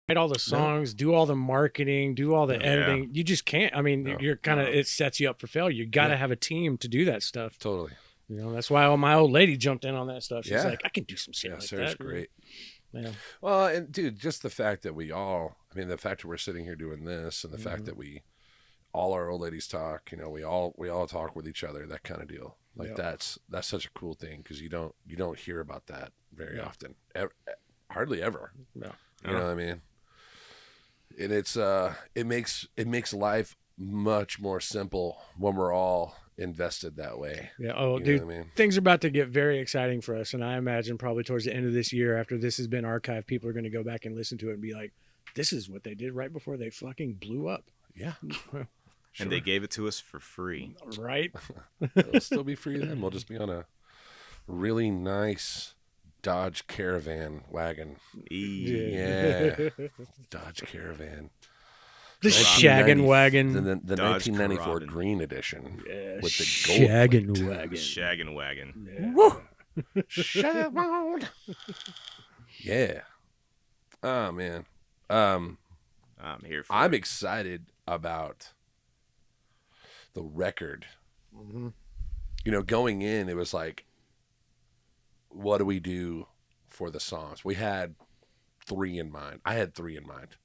S4: write all the songs, do all the marketing, do all the
S3: Yeah.
S4: editing. You just can't. I mean,
S2: No.
S4: you're kind of it sets you up for failure. You got to have a team to do that stuff.
S2: totally.
S4: You know, that's why my old lady jumped in on that stuff. She's
S2: Yeah.
S4: like, I can do some shit
S2: Yeah,
S4: like
S2: Sarah's
S4: that.
S2: great.
S4: Yeah.
S2: Well, and dude, just the fact that the fact that we're sitting here doing this, and the fact that all our old ladies talk, we all talk with each other, that kind of deal. Like
S4: Yeah.
S2: that's such a cool thing because you don't hear about that very often, hardly ever.
S4: No.
S2: You know what I mean? And it makes life much more simple when we're all invested that way.
S4: Yeah. Oh,
S2: You know
S4: dude,
S2: what I mean?
S4: things are about to get very exciting for us. And I imagine probably towards the end of this year, after this has been archived, people are going to go back and listen to it and be like, this is what they did right before they fucking blew up.
S2: Yeah.
S3: And they gave it to us for free.
S4: Right?
S2: It'll still be free then. We'll just be on a really nice Dodge Caravan wagon. Yeah. Dodge Caravan.
S4: The shaggin' wagon.
S2: The
S3: Dodge
S2: 1994
S3: Caravan.
S2: green edition.
S4: Yeah,
S2: with the gold
S4: shaggin'
S2: plate.
S4: wagon.
S3: Shaggin' wagon.
S4: Yeah.
S2: Woo! Shaggin'. Yeah. Oh man.
S3: I'm here for
S2: I'm
S3: it.
S2: excited about the record.
S4: Mhm.
S2: Going in, it was like, what do we do for the songs? We had 3 in mind. I had 3 in mind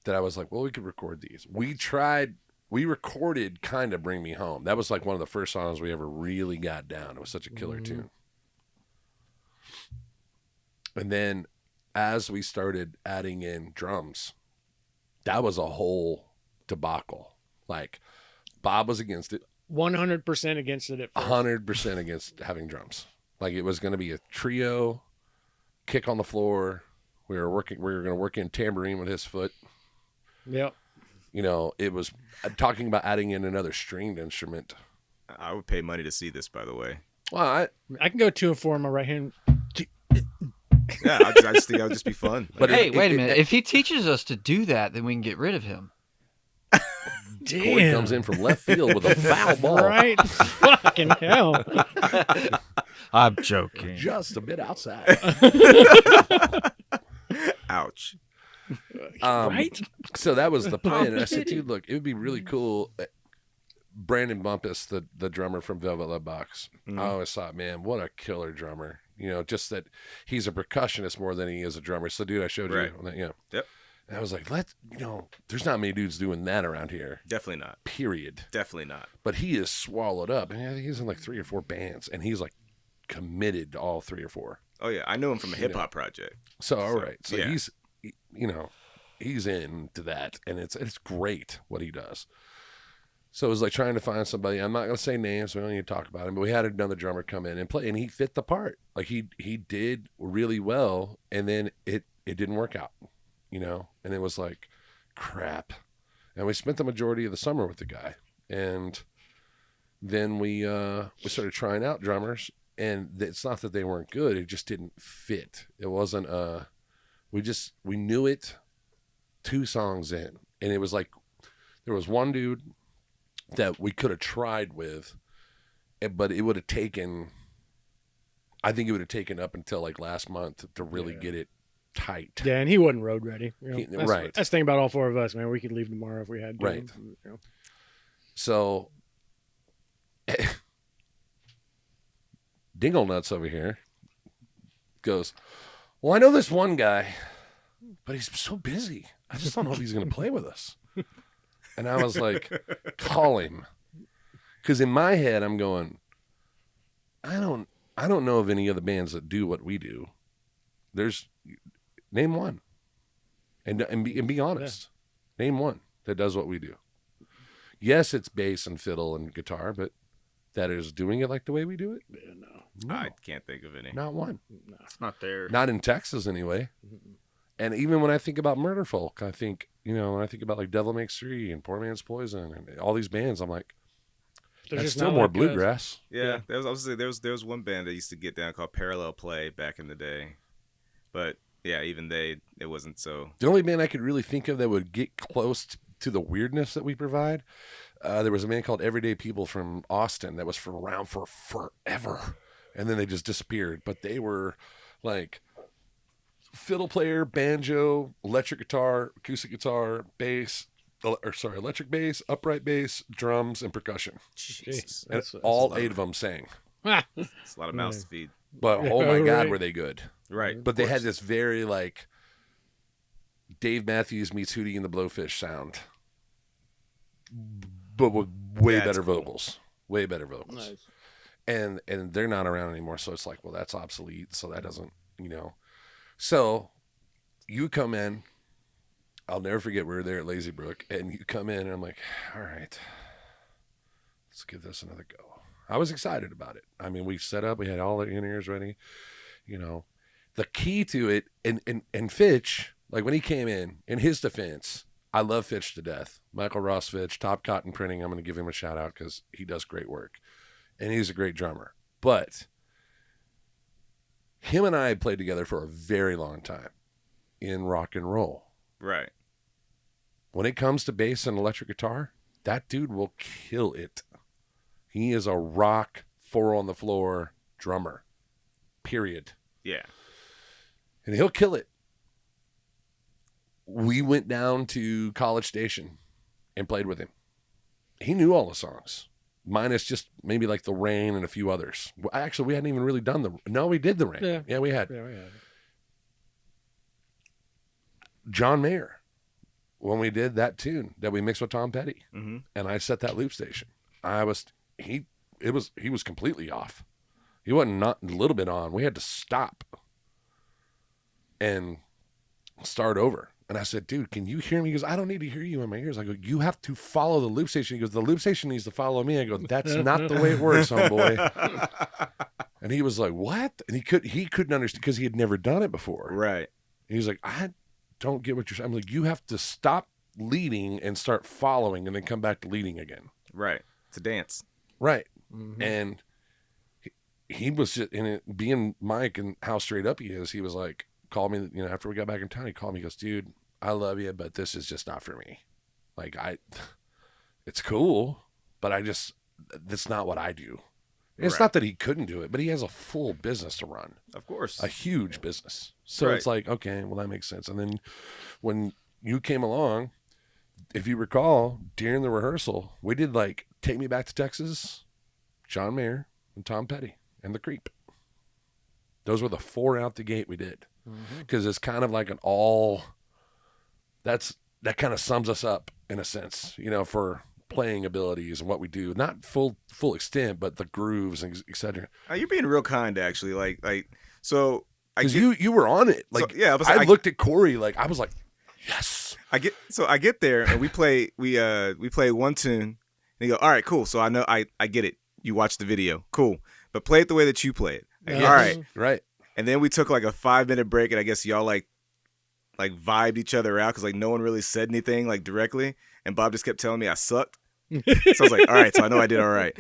S2: that I was like, well, we could record these. We recorded kind of Bring Me Home. That was like one of the first songs we ever really got down. It was such a killer tune. And then as we started adding in drums, that was a whole debacle. Like, Bob was against it.
S4: 100% against it at first.
S2: 100% against having drums. Like, it was going to be a trio, kick on the floor. We were going to work in tambourine with his foot.
S4: Yep.
S2: It was talking about adding in another stringed instrument.
S3: I would pay money to see this, by the way.
S2: Well,
S4: I can go 2 and 4 on my right hand.
S3: Yeah, I just think that would just be fun.
S2: But
S5: Hey, wait a minute. If he teaches us to do that, then we can get rid of him.
S2: Corey
S4: Damn.
S2: comes in from left field with a foul ball.
S4: Right? Fucking hell.
S5: I'm joking.
S2: Just a bit outside.
S3: Ouch.
S4: Right?
S2: So that was the plan. And I said, dude, look, it would be really cool. Brandon Bumpus, the drummer from Velvet Love Box, I always thought, man, what a killer drummer. You know, just that he's a percussionist more than he is a drummer. So, dude, I showed
S3: Right.
S2: you. You know.
S3: Yep.
S2: And I was like, there's not many dudes doing that around here.
S3: Definitely not.
S2: Period.
S3: Definitely not.
S2: But he is swallowed up. And I think he's in like 3 or 4 bands. And he's like committed to all 3 or 4.
S3: Oh yeah, I know him from a hip hop project.
S2: So, all right. So
S3: yeah.
S2: he's into that. And it's great what he does. So it was like trying to find somebody. I'm not going to say names. We don't need to talk about him. But we had another drummer come in and play. And he fit the part. Like he did really well. And then it didn't work out. You know, and it was like, crap. And we spent the majority of the summer with the guy. And then we started trying out drummers. And it's not that they weren't good. It just didn't fit. It wasn't, we knew it 2 songs in. And it was like, there was one dude that we could have tried with, but it would have taken, I think it would have taken up until like last month to really get it tight.
S4: Yeah, and he wasn't road ready. You know,
S2: Right.
S4: That's the thing about all 4 of us, man. We could leave tomorrow if we had to.
S2: Right.
S4: You know.
S2: So, Dingle Nuts over here goes, well, I know this one guy, but he's so busy. I just don't know if he's going to play with us. And I was like, call him. Because in my head, I'm going, I don't know of any other bands that do what we do. Name one. And be honest. Yeah. Name one that does what we do. Yes, it's bass and fiddle and guitar, but that is doing it like the way we do it?
S4: Yeah,
S2: No.
S3: I can't think of any.
S2: Not one.
S4: no.
S5: It's not there.
S2: Not in Texas, anyway.
S4: Mm-mm.
S2: And even when I think about Murderfolk, I think, when I think about like Devil Makes Three and Poor Man's Poison and all these bands, I'm like,
S4: They're
S2: that's
S4: just
S2: still
S4: not
S2: more
S4: like us.
S2: bluegrass.
S3: Yeah, there was one band that used to get down called Parallel Play back in the day, but yeah, even it wasn't so.
S2: The only band I could really think of that would get close to the weirdness that we provide, there was a band called Everyday People from Austin that was around for forever, and then they just disappeared. But they were like fiddle player, banjo, electric guitar, acoustic guitar, bass, electric bass, upright bass, drums, and percussion.
S3: Jesus,
S2: And
S4: That's
S2: all
S3: a lot.
S2: 8 of them sang.
S3: it's a lot of mouths to feed.
S2: But oh my God,
S4: Right.
S2: were they good.
S3: Right,
S2: But
S3: of
S2: they had
S3: course.
S2: this very like Dave Matthews meets Hootie and the Blowfish sound. But with way
S3: That's
S2: better
S3: cool.
S2: vocals. Way better vocals.
S4: Nice.
S2: And they're not around anymore, so it's like, well, that's obsolete, so that doesn't, So you come in, I'll never forget, we were there at Lazy Brook, and you come in, and I'm like, all right, let's give this another go. I was excited about it. I mean, we set up, we had all the in-ears ready, The key to it, and Fitch, like when he came in his defense, I love Fitch to death. Michael Ross Fitch, Top Cotton Printing, I'm going to give him a shout out because he does great work. And he's a great drummer. But him and I had played together for a very long time in rock and roll.
S3: Right.
S2: When it comes to bass and electric guitar, that dude will kill it. He is a rock, 4 on the floor drummer. Period.
S3: Yeah.
S2: And he'll kill it. We went down to College Station and played with him. He knew all the songs, minus just maybe like The Rain and a few others. Actually, we hadn't even really done No, we did The Rain. Yeah, we had.
S4: Yeah, we had it.
S2: John Mayer, when we did that tune that we mixed with Tom Petty,
S3: Mm-hmm.
S2: and I set that loop station, he was completely off. He wasn't not a little bit on. We had to stop and start over. And I said, dude, can you hear me? He goes, I don't need to hear you in my ears. I go, you have to follow the loop station. He goes, the loop station needs to follow me. I go, that's not the way it works, homeboy. And he was like, what? And he couldn't understand because he had never done it before.
S3: Right.
S2: And he's like, I don't get what you're saying. I'm like, you have to stop leading and start following and then come back to leading again.
S3: Right. It's a dance.
S2: Right.
S4: Mhm.
S2: And he was just in it, being Mike and how straight up he is. He was like, called me, after we got back in town, he called me, he goes, dude, I love you, but this is just not for me. Like it's cool, but that's not what I do. It's
S3: Right.
S2: not that he couldn't do it, but he has a full business to run,
S3: Of course.
S2: a huge business. So
S3: Right.
S2: it's like, okay, well, that makes sense. And then when you came along, if you recall, during the rehearsal, we did like Take Me Back to Texas, John Mayer, and Tom Petty, and The Creep. Those were the 4 out the gate we did. Because it's kind of like an all, that kind of sums us up in a sense, for playing abilities and what we do. Not full extent, but the grooves and et cetera.
S3: You're being real kind, actually. So I
S2: Because
S3: get,
S2: you were on it. Like,
S3: So, yeah,
S2: I looked at Corey, like, I was like, yes.
S3: I get there and we play 1 tune and you go, all right, cool. So I know I get it. You watch the video, cool, but play it the way that you play it. Like,
S4: Yes.
S3: all right.
S2: Right.
S3: And then we took like a 5-minute break, and I guess y'all like vibed each other out because like no one really said anything like directly, and Bob just kept telling me I sucked. So I was like, all right, so I know I did all right.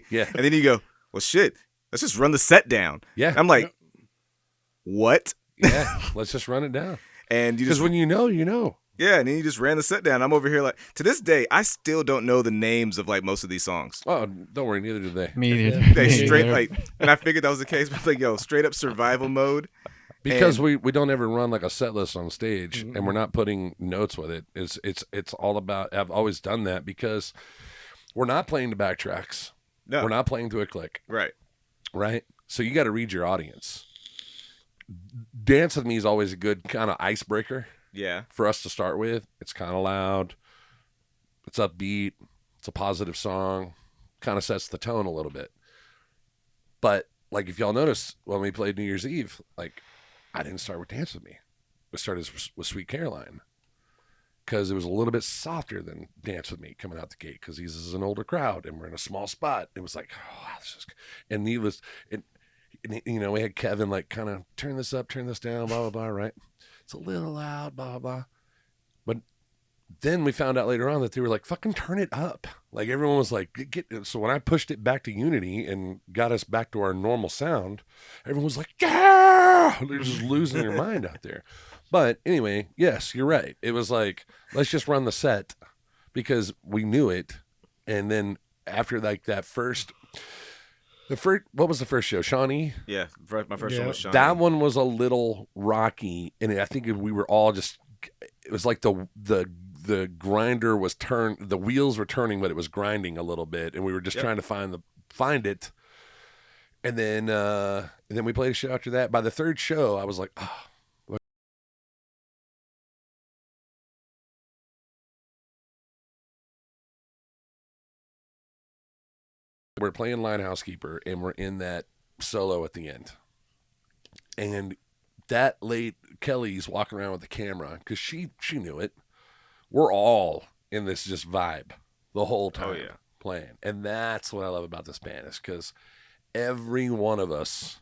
S2: Yeah.
S3: And then you go, well, shit, let's just run the set down.
S2: Yeah.
S3: And I'm like, what?
S2: Yeah. Let's just run it down.
S3: And you
S2: Because
S3: just
S2: when you know.
S3: yeah, and then you just ran the set down. I'm over here like, to this day, I still don't know the names of like most of these songs.
S2: Oh, don't worry, neither do they.
S5: Me neither.
S3: They
S5: Me
S3: straight
S5: neither.
S3: and I figured that was the case, but like, yo, straight up survival mode.
S2: Because
S3: And-
S2: we don't ever run like a set list on stage, and we're not putting notes with it. It's all about. I've always done that because we're not playing to backtracks.
S3: No,
S2: We're not playing to a click,
S3: right.
S2: right? So you got to read your audience. Dance with Me is always a good kind of icebreaker
S3: Yeah,
S2: for us to start with. It's kind of loud. It's upbeat. It's a positive song. Kind of sets the tone a little bit. But like if y'all notice when we played New Year's Eve, like I didn't start with Dance with Me. We started with Sweet Caroline because it was a little bit softer than Dance with Me coming out the gate because this is an older crowd and we're in a small spot. It was like, oh, this is, and needless, and we had Kevin like kind of turn this up, turn this down, blah blah blah. Right? It's a little loud, blah blah blah. But then we found out later on that they were like, fucking turn it up. Like everyone was like, get. So when I pushed it back to unity and got us back to our normal sound, everyone was like, yeah, they're just losing their mind out there. But anyway, yes, you're right. It was like, let's just run the set because we knew it. And then after like that what was the first show? Shawnee?
S3: Yeah, my first one was Shawnee.
S2: That one was a little rocky. And I think we were all just, it was like the grinder was the wheels were turning, but it was grinding a little bit. And we were just trying to find it. And then we played a show after that. By the third show, I was like, oh. We're playing Line Housekeeper, and we're in that solo at the end. And that late, Kelly's walking around with the camera because she knew it. We're all in this just vibe the whole time playing. And that's what I love about this band is because every one of us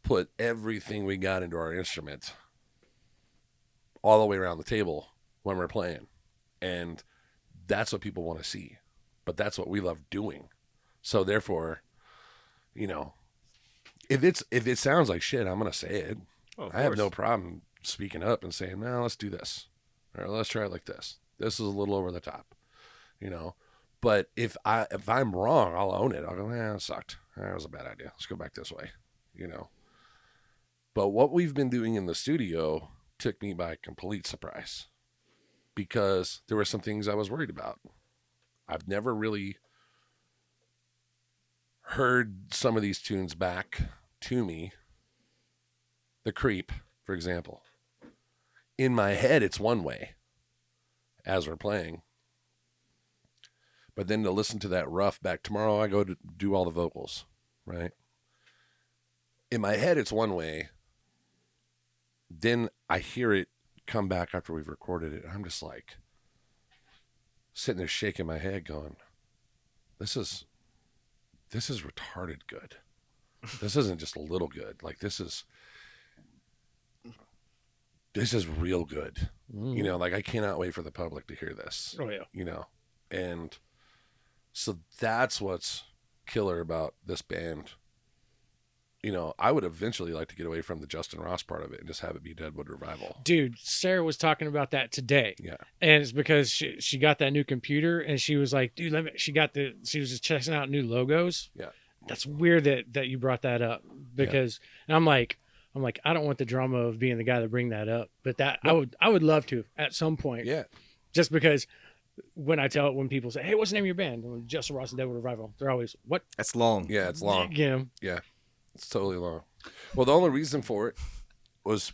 S2: put everything we got into our instrument all the way around the table when we're playing. And that's what people want to see. But that's what we love doing. So therefore, if it sounds like shit, I'm gonna say it.
S3: Oh, of
S2: I have
S3: course.
S2: no problem speaking up and saying, "No, let's do this, or let's try it like this. This is a little over the top," But if I'm wrong, I'll own it. I'll go, it sucked. That was a bad idea. Let's go back this way, But what we've been doing in the studio took me by complete surprise because there were some things I was worried about. I've never really heard some of these tunes back to me. The Creep, for example. In my head, it's one way as we're playing. But then to listen to that rough back tomorrow, I go to do all the vocals, right? In my head, it's one way. Then I hear it come back after we've recorded it. I'm just like sitting there shaking my head going, this is retarded good. This isn't just a little good. Like this is real good. Like I cannot wait for the public to hear this.
S4: Oh yeah.
S2: And so that's what's killer about this band. I would eventually like to get away from the Justin Ross part of it and just have it be Deadwood Revival.
S4: Dude, Sarah was talking about that today.
S2: Yeah.
S4: And it's because she got that new computer and she was like, dude, she was just checking out new logos.
S2: Yeah.
S4: that's weird that you brought that up because and I'm like I don't want the drama of being the guy to bring that up, but that I would love to at some point.
S2: Yeah.
S4: Just because when people say, "Hey, what's the name of your band?" And Justin Ross and Deadwood Revival, they're always what?
S3: That's long.
S2: Yeah, it's long.
S4: Yeah,
S2: It's totally long. Well, the only reason for it was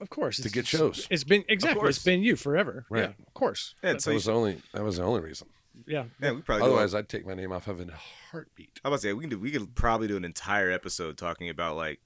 S4: of course
S2: to get shows.
S4: It's been it's been you forever.
S2: Right.
S4: Yeah, of course.
S3: Yeah,
S2: That was the only reason.
S4: Yeah.
S3: Yeah, we probably.
S2: Otherwise, I'd take my name off of a heartbeat.
S3: I was about to say we could probably do an entire episode talking about like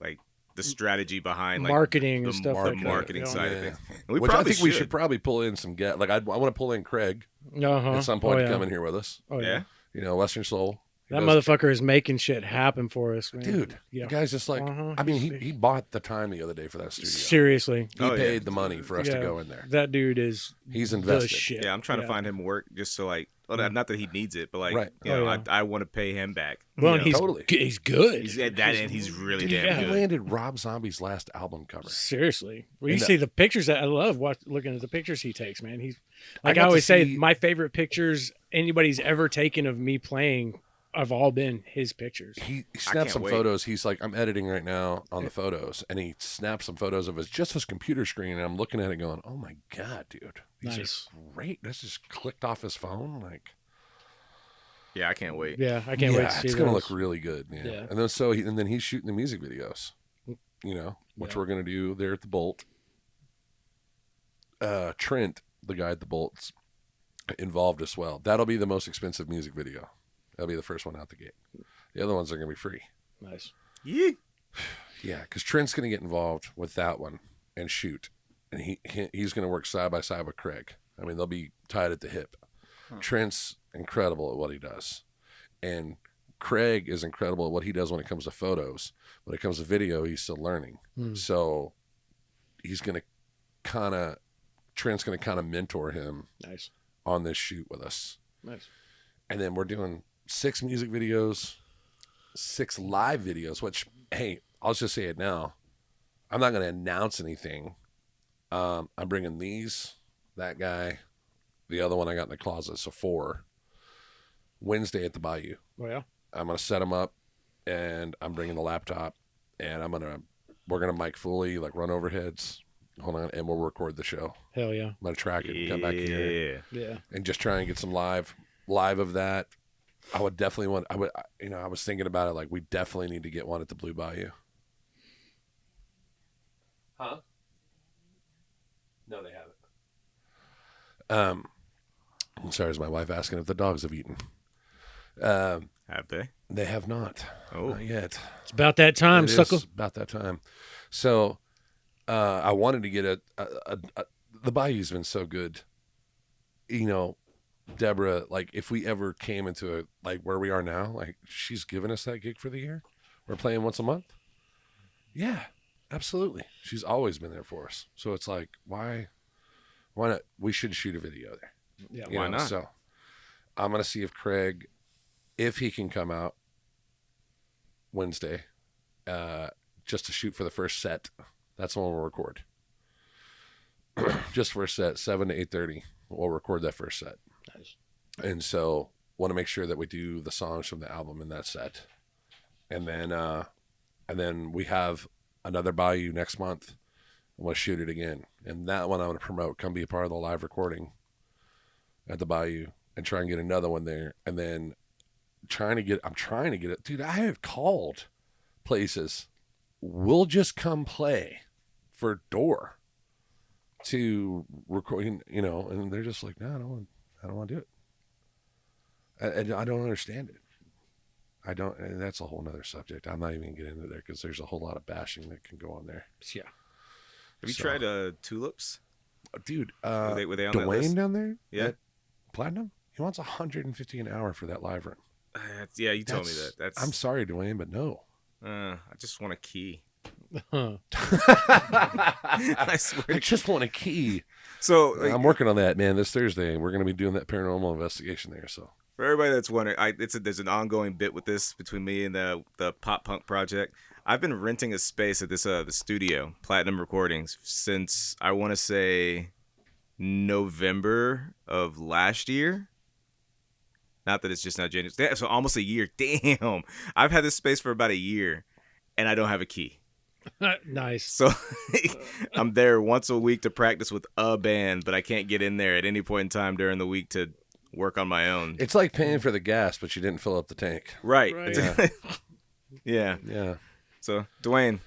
S3: the strategy behind like
S4: marketing
S3: the
S4: and stuff like that.
S3: marketing side of
S2: Yeah.
S3: things. And we
S2: Which I
S3: probably
S2: think we should probably pull in some guests. Like I want to pull in Craig
S4: Uh-huh.
S2: at some point
S4: Oh,
S2: to
S4: yeah.
S2: come in here with us.
S4: Oh yeah.
S3: Yeah.
S2: You know, Western Soul. He
S4: That
S2: does-
S4: motherfucker is making shit happen for us, man.
S2: dude.
S4: Yeah.
S2: The guy's just like.
S4: Uh-huh.
S2: I mean, he bought the time the other day for that studio.
S4: Seriously.
S2: He
S3: Oh, yeah.
S2: paid the money for us to
S4: Yeah.
S2: go in there.
S4: That dude is
S2: He's
S4: the
S2: invested.
S4: shit.
S3: Yeah, I'm trying to find him work just so like, well, not that he needs it, but like,
S2: Right.
S3: you know,
S4: Oh, yeah.
S3: I want to pay him back.
S4: Well,
S3: you
S4: and
S3: know?
S2: Totally.
S4: he's good.
S3: he's at that end. He's really
S2: Dude,
S3: damn
S2: he
S3: good.
S2: landed Rob Zombie's last album cover.
S4: Seriously. When you
S2: And
S4: see the pictures that I love looking at the pictures he takes, man. He's like
S2: got
S4: I
S2: to
S4: always say,
S2: see-
S4: my favorite pictures anybody's ever taken of me playing have all been his pictures.
S2: He
S3: can't
S2: snapped some
S3: wait.
S2: photos. He's like, I'm editing right now on the photos, and he snapped some photos of his computer screen, and I'm looking at it going, oh my god, dude, these
S4: Nice.
S2: are great. This just clicked off his phone, like.
S3: Yeah, I can't wait.
S4: Yeah, I can't wait to see
S2: it's gonna
S4: those.
S2: look really good, man.
S4: Yeah.
S2: And then he's shooting the music videos, you know, which
S4: Yeah.
S2: we're gonna do there at the Bolt. Trent, the guy at the Bolt's involved as well. That'll be the most expensive music video. That'll be the first one out the gate. The other ones are gonna be free.
S4: Nice.
S3: Yeah.
S2: Yeah, because Trent's gonna get involved with that one and shoot, and he's gonna work side by side with Craig. I mean, they'll be tied at the hip. Trent's incredible at what he does, and Craig is incredible at what he does when it comes to photos. When it comes to video, he's still learning. So he's gonna Trent's gonna kind of mentor him
S4: Nice.
S2: on this shoot with us,
S4: Nice.
S2: and then we're doing 6 music videos, 6 live videos. Which, hey, I'll just say it now. I'm not gonna announce anything. I'm bringing that guy, the other one I got in the closet, so 4. Wednesday at the Bayou.
S4: Oh yeah.
S2: I'm gonna set them up, and I'm bringing the laptop, and we're gonna mic fully, like run overheads. Hold on, and we'll record the show.
S4: Hell yeah.
S2: I'm gonna track it and come back here
S3: Yeah.
S4: Yeah.
S2: and just try and get some live of that. I would definitely want. I was thinking about it. Like, we definitely need to get one at the Blue Bayou. Huh? No, they haven't. I'm sorry, is my wife asking if the dogs have eaten?
S3: Have they?
S2: They have not.
S3: Oh.
S2: Not yet.
S4: It's about that time,
S2: It is
S4: sucker.
S2: about that time. So, I wanted to get the Bayou's been so good. You know, Deborah, like, if we ever came into like where we are now, like, she's given us that gig for the year. We're playing once a month. Yeah, absolutely. She's always been there for us. So it's like, why not? We should shoot a video there.
S4: Yeah.
S2: You
S3: Why
S2: know,
S3: not?
S2: So I'm gonna see if Craig, if he can come out Wednesday, just to shoot for the first set. That's when we'll record. Just first set, 7 to 8:30. We'll record that first set.
S4: Nice.
S2: And so want to make sure that we do the songs from the album in that set. And then we have another Bayou next month. And we'll shoot it again. And that one I'm going to promote. Come be a part of the live recording at the Bayou and try and get another one there. And then I'm trying to get it. Dude, I have called places. We'll just come play for door to record, you know, and they're just like, no, I don't want to do it. I don't understand it. And that's a whole nother subject. I'm not even going to get into there because there's a whole lot of bashing that can go on there.
S4: Yeah.
S3: Have you
S2: So-
S3: tried Tulips?
S2: Dude,
S3: Were they on that
S2: Dwayne
S3: list?
S2: down there?
S3: Yeah.
S2: at Platinum? He wants $150 an hour for that live room.
S3: Yeah, you told me that.
S2: That's-
S3: That's.
S2: I'm sorry, Dwayne, but no.
S3: I just want a key.
S4: Huh.
S3: I swear.
S2: I just want a key.
S3: So like,
S2: I'm working on that, man. This Thursday, we're going to be doing that paranormal investigation there. So
S3: for everybody that's wondering, there's an ongoing bit with this between me and the pop punk project. I've been renting a space at this the studio, Platinum Recordings, since I want to say November of last year. Not that it's just not January. So almost a year. Damn. I've had this space for about a year, and I don't have a key.
S4: Nice.
S3: So I'm there once a week to practice with a band, but I can't get in there at any point in time during the week to work on my own.
S2: It's like paying for the gas, but you didn't fill up the tank.
S3: Right.
S4: Right.
S3: Yeah.
S2: Yeah.
S3: So, Dwayne,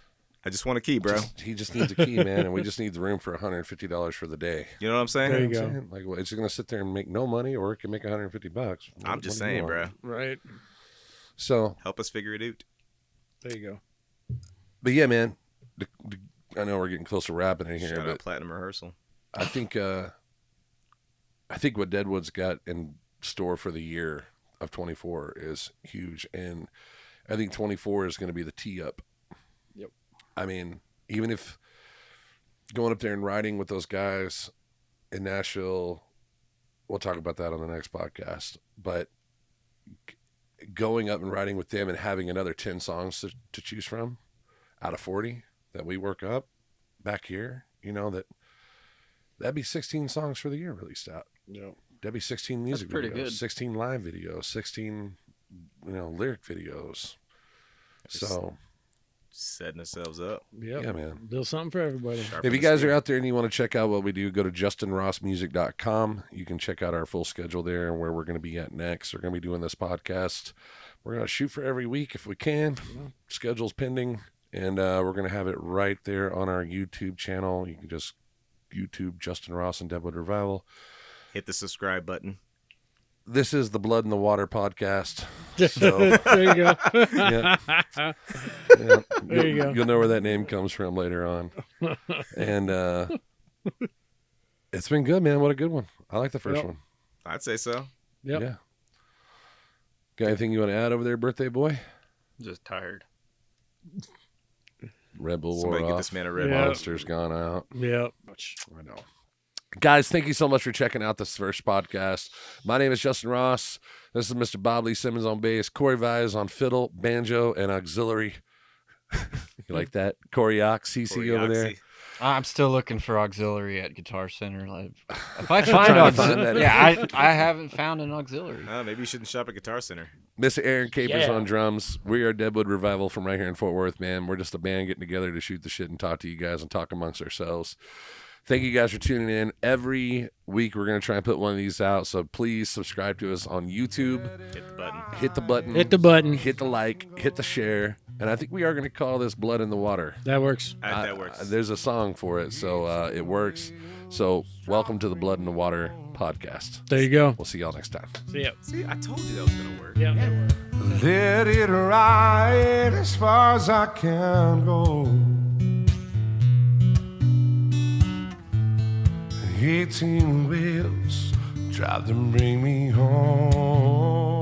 S3: I just want a key, bro.
S2: He just needs a key, man, and we just need the room for $150 for the day.
S3: You know what I'm saying?
S4: There you
S2: You know what
S4: go.
S2: I'm saying? Like, well, it's going to sit there and make no money, or it can make $150.
S3: I'm just
S2: What do you
S3: saying,
S2: want?
S3: bro.
S4: Right.
S2: So,
S3: Help us figure it out.
S4: There you go.
S2: but yeah, man, I know we're getting close to wrapping it here,
S3: Shout out
S2: but
S3: Platinum Rehearsal.
S2: I think what Deadwood's got in store for the year of 24 is huge, and I think 24 is going to be the tee up.
S4: Yep.
S2: I mean, even if going up there and riding with those guys in Nashville, we'll talk about that on the next podcast, but going up and riding with them and having another 10 songs to choose from out of 40 that we work up back here, you know, that'd be 16 songs for the year released out.
S4: Yeah.
S2: That'd be 16 music
S5: pretty
S2: videos,
S5: good.
S2: 16 live videos, 16, lyric videos. So,
S3: Setting ourselves up.
S4: Yep.
S2: yeah, man.
S4: Build something for everybody.
S3: Sharpen
S2: If you
S3: the
S2: guys
S3: steel.
S2: are out there and you want to check out what we do, go to justinrossmusic.com. You can check out our full schedule there and where we're going to be at next. We're going to be doing this podcast. We're going to shoot for every week if we can. Schedule's pending. And we're going to have it right there on our YouTube channel. You can just YouTube Justin Ross and Deadwood Revival.
S3: Hit the subscribe button.
S2: This is the Blood in the Water podcast. So,
S4: There you go.
S2: yeah. Yeah.
S4: There you go.
S2: You'll know where that name comes from later on. And it's been good, man. What a good one. I like the first
S4: Yep.
S2: one.
S3: I'd say so.
S4: Yep.
S2: Yeah. Got anything you want to add over there, birthday boy?
S5: Just tired.
S2: Red Bull
S3: Somebody
S2: wore
S3: get
S2: off.
S3: this man a Red
S4: Yeah.
S3: Bull.
S2: Monster's gone out.
S4: Yep.
S2: I know. Guys, thank you so much for checking out this first podcast. My name is Justin Ross. This is Mr. Bob Lee Simmons on bass, Corey Vise on fiddle, banjo, and auxiliary. You like that? Corey Ox, CC over there.
S3: Oxy.
S5: I'm still looking for auxiliary at Guitar Center. Like, if I find
S2: Trying to find
S5: auxiliary,
S2: that.
S5: yeah, I haven't found an auxiliary.
S3: Maybe you shouldn't shop at Guitar Center.
S2: Mr. Aaron Capers
S4: Yeah.
S2: on drums. We are Deadwood Revival from right here in Fort Worth, man. We're just a band getting together to shoot the shit and talk to you guys and talk amongst ourselves. Thank you guys for tuning in. Every week we're going to try and put one of these out, so please subscribe to us on YouTube.
S3: Hit the button.
S2: Hit the button.
S4: Hit the button.
S2: Hit the like. Hit the share. And I think we are going to call this Blood in the Water.
S4: That works.
S3: That works.
S2: There's a song for it, so it works. So welcome to the Blood in the Water podcast.
S4: There you go.
S2: We'll see y'all next time.
S4: See ya.
S3: See, I told you that was going to work.
S4: Yeah. That works.
S1: Let it ride as far as I can go. 18 wheels, drive them, bring me home.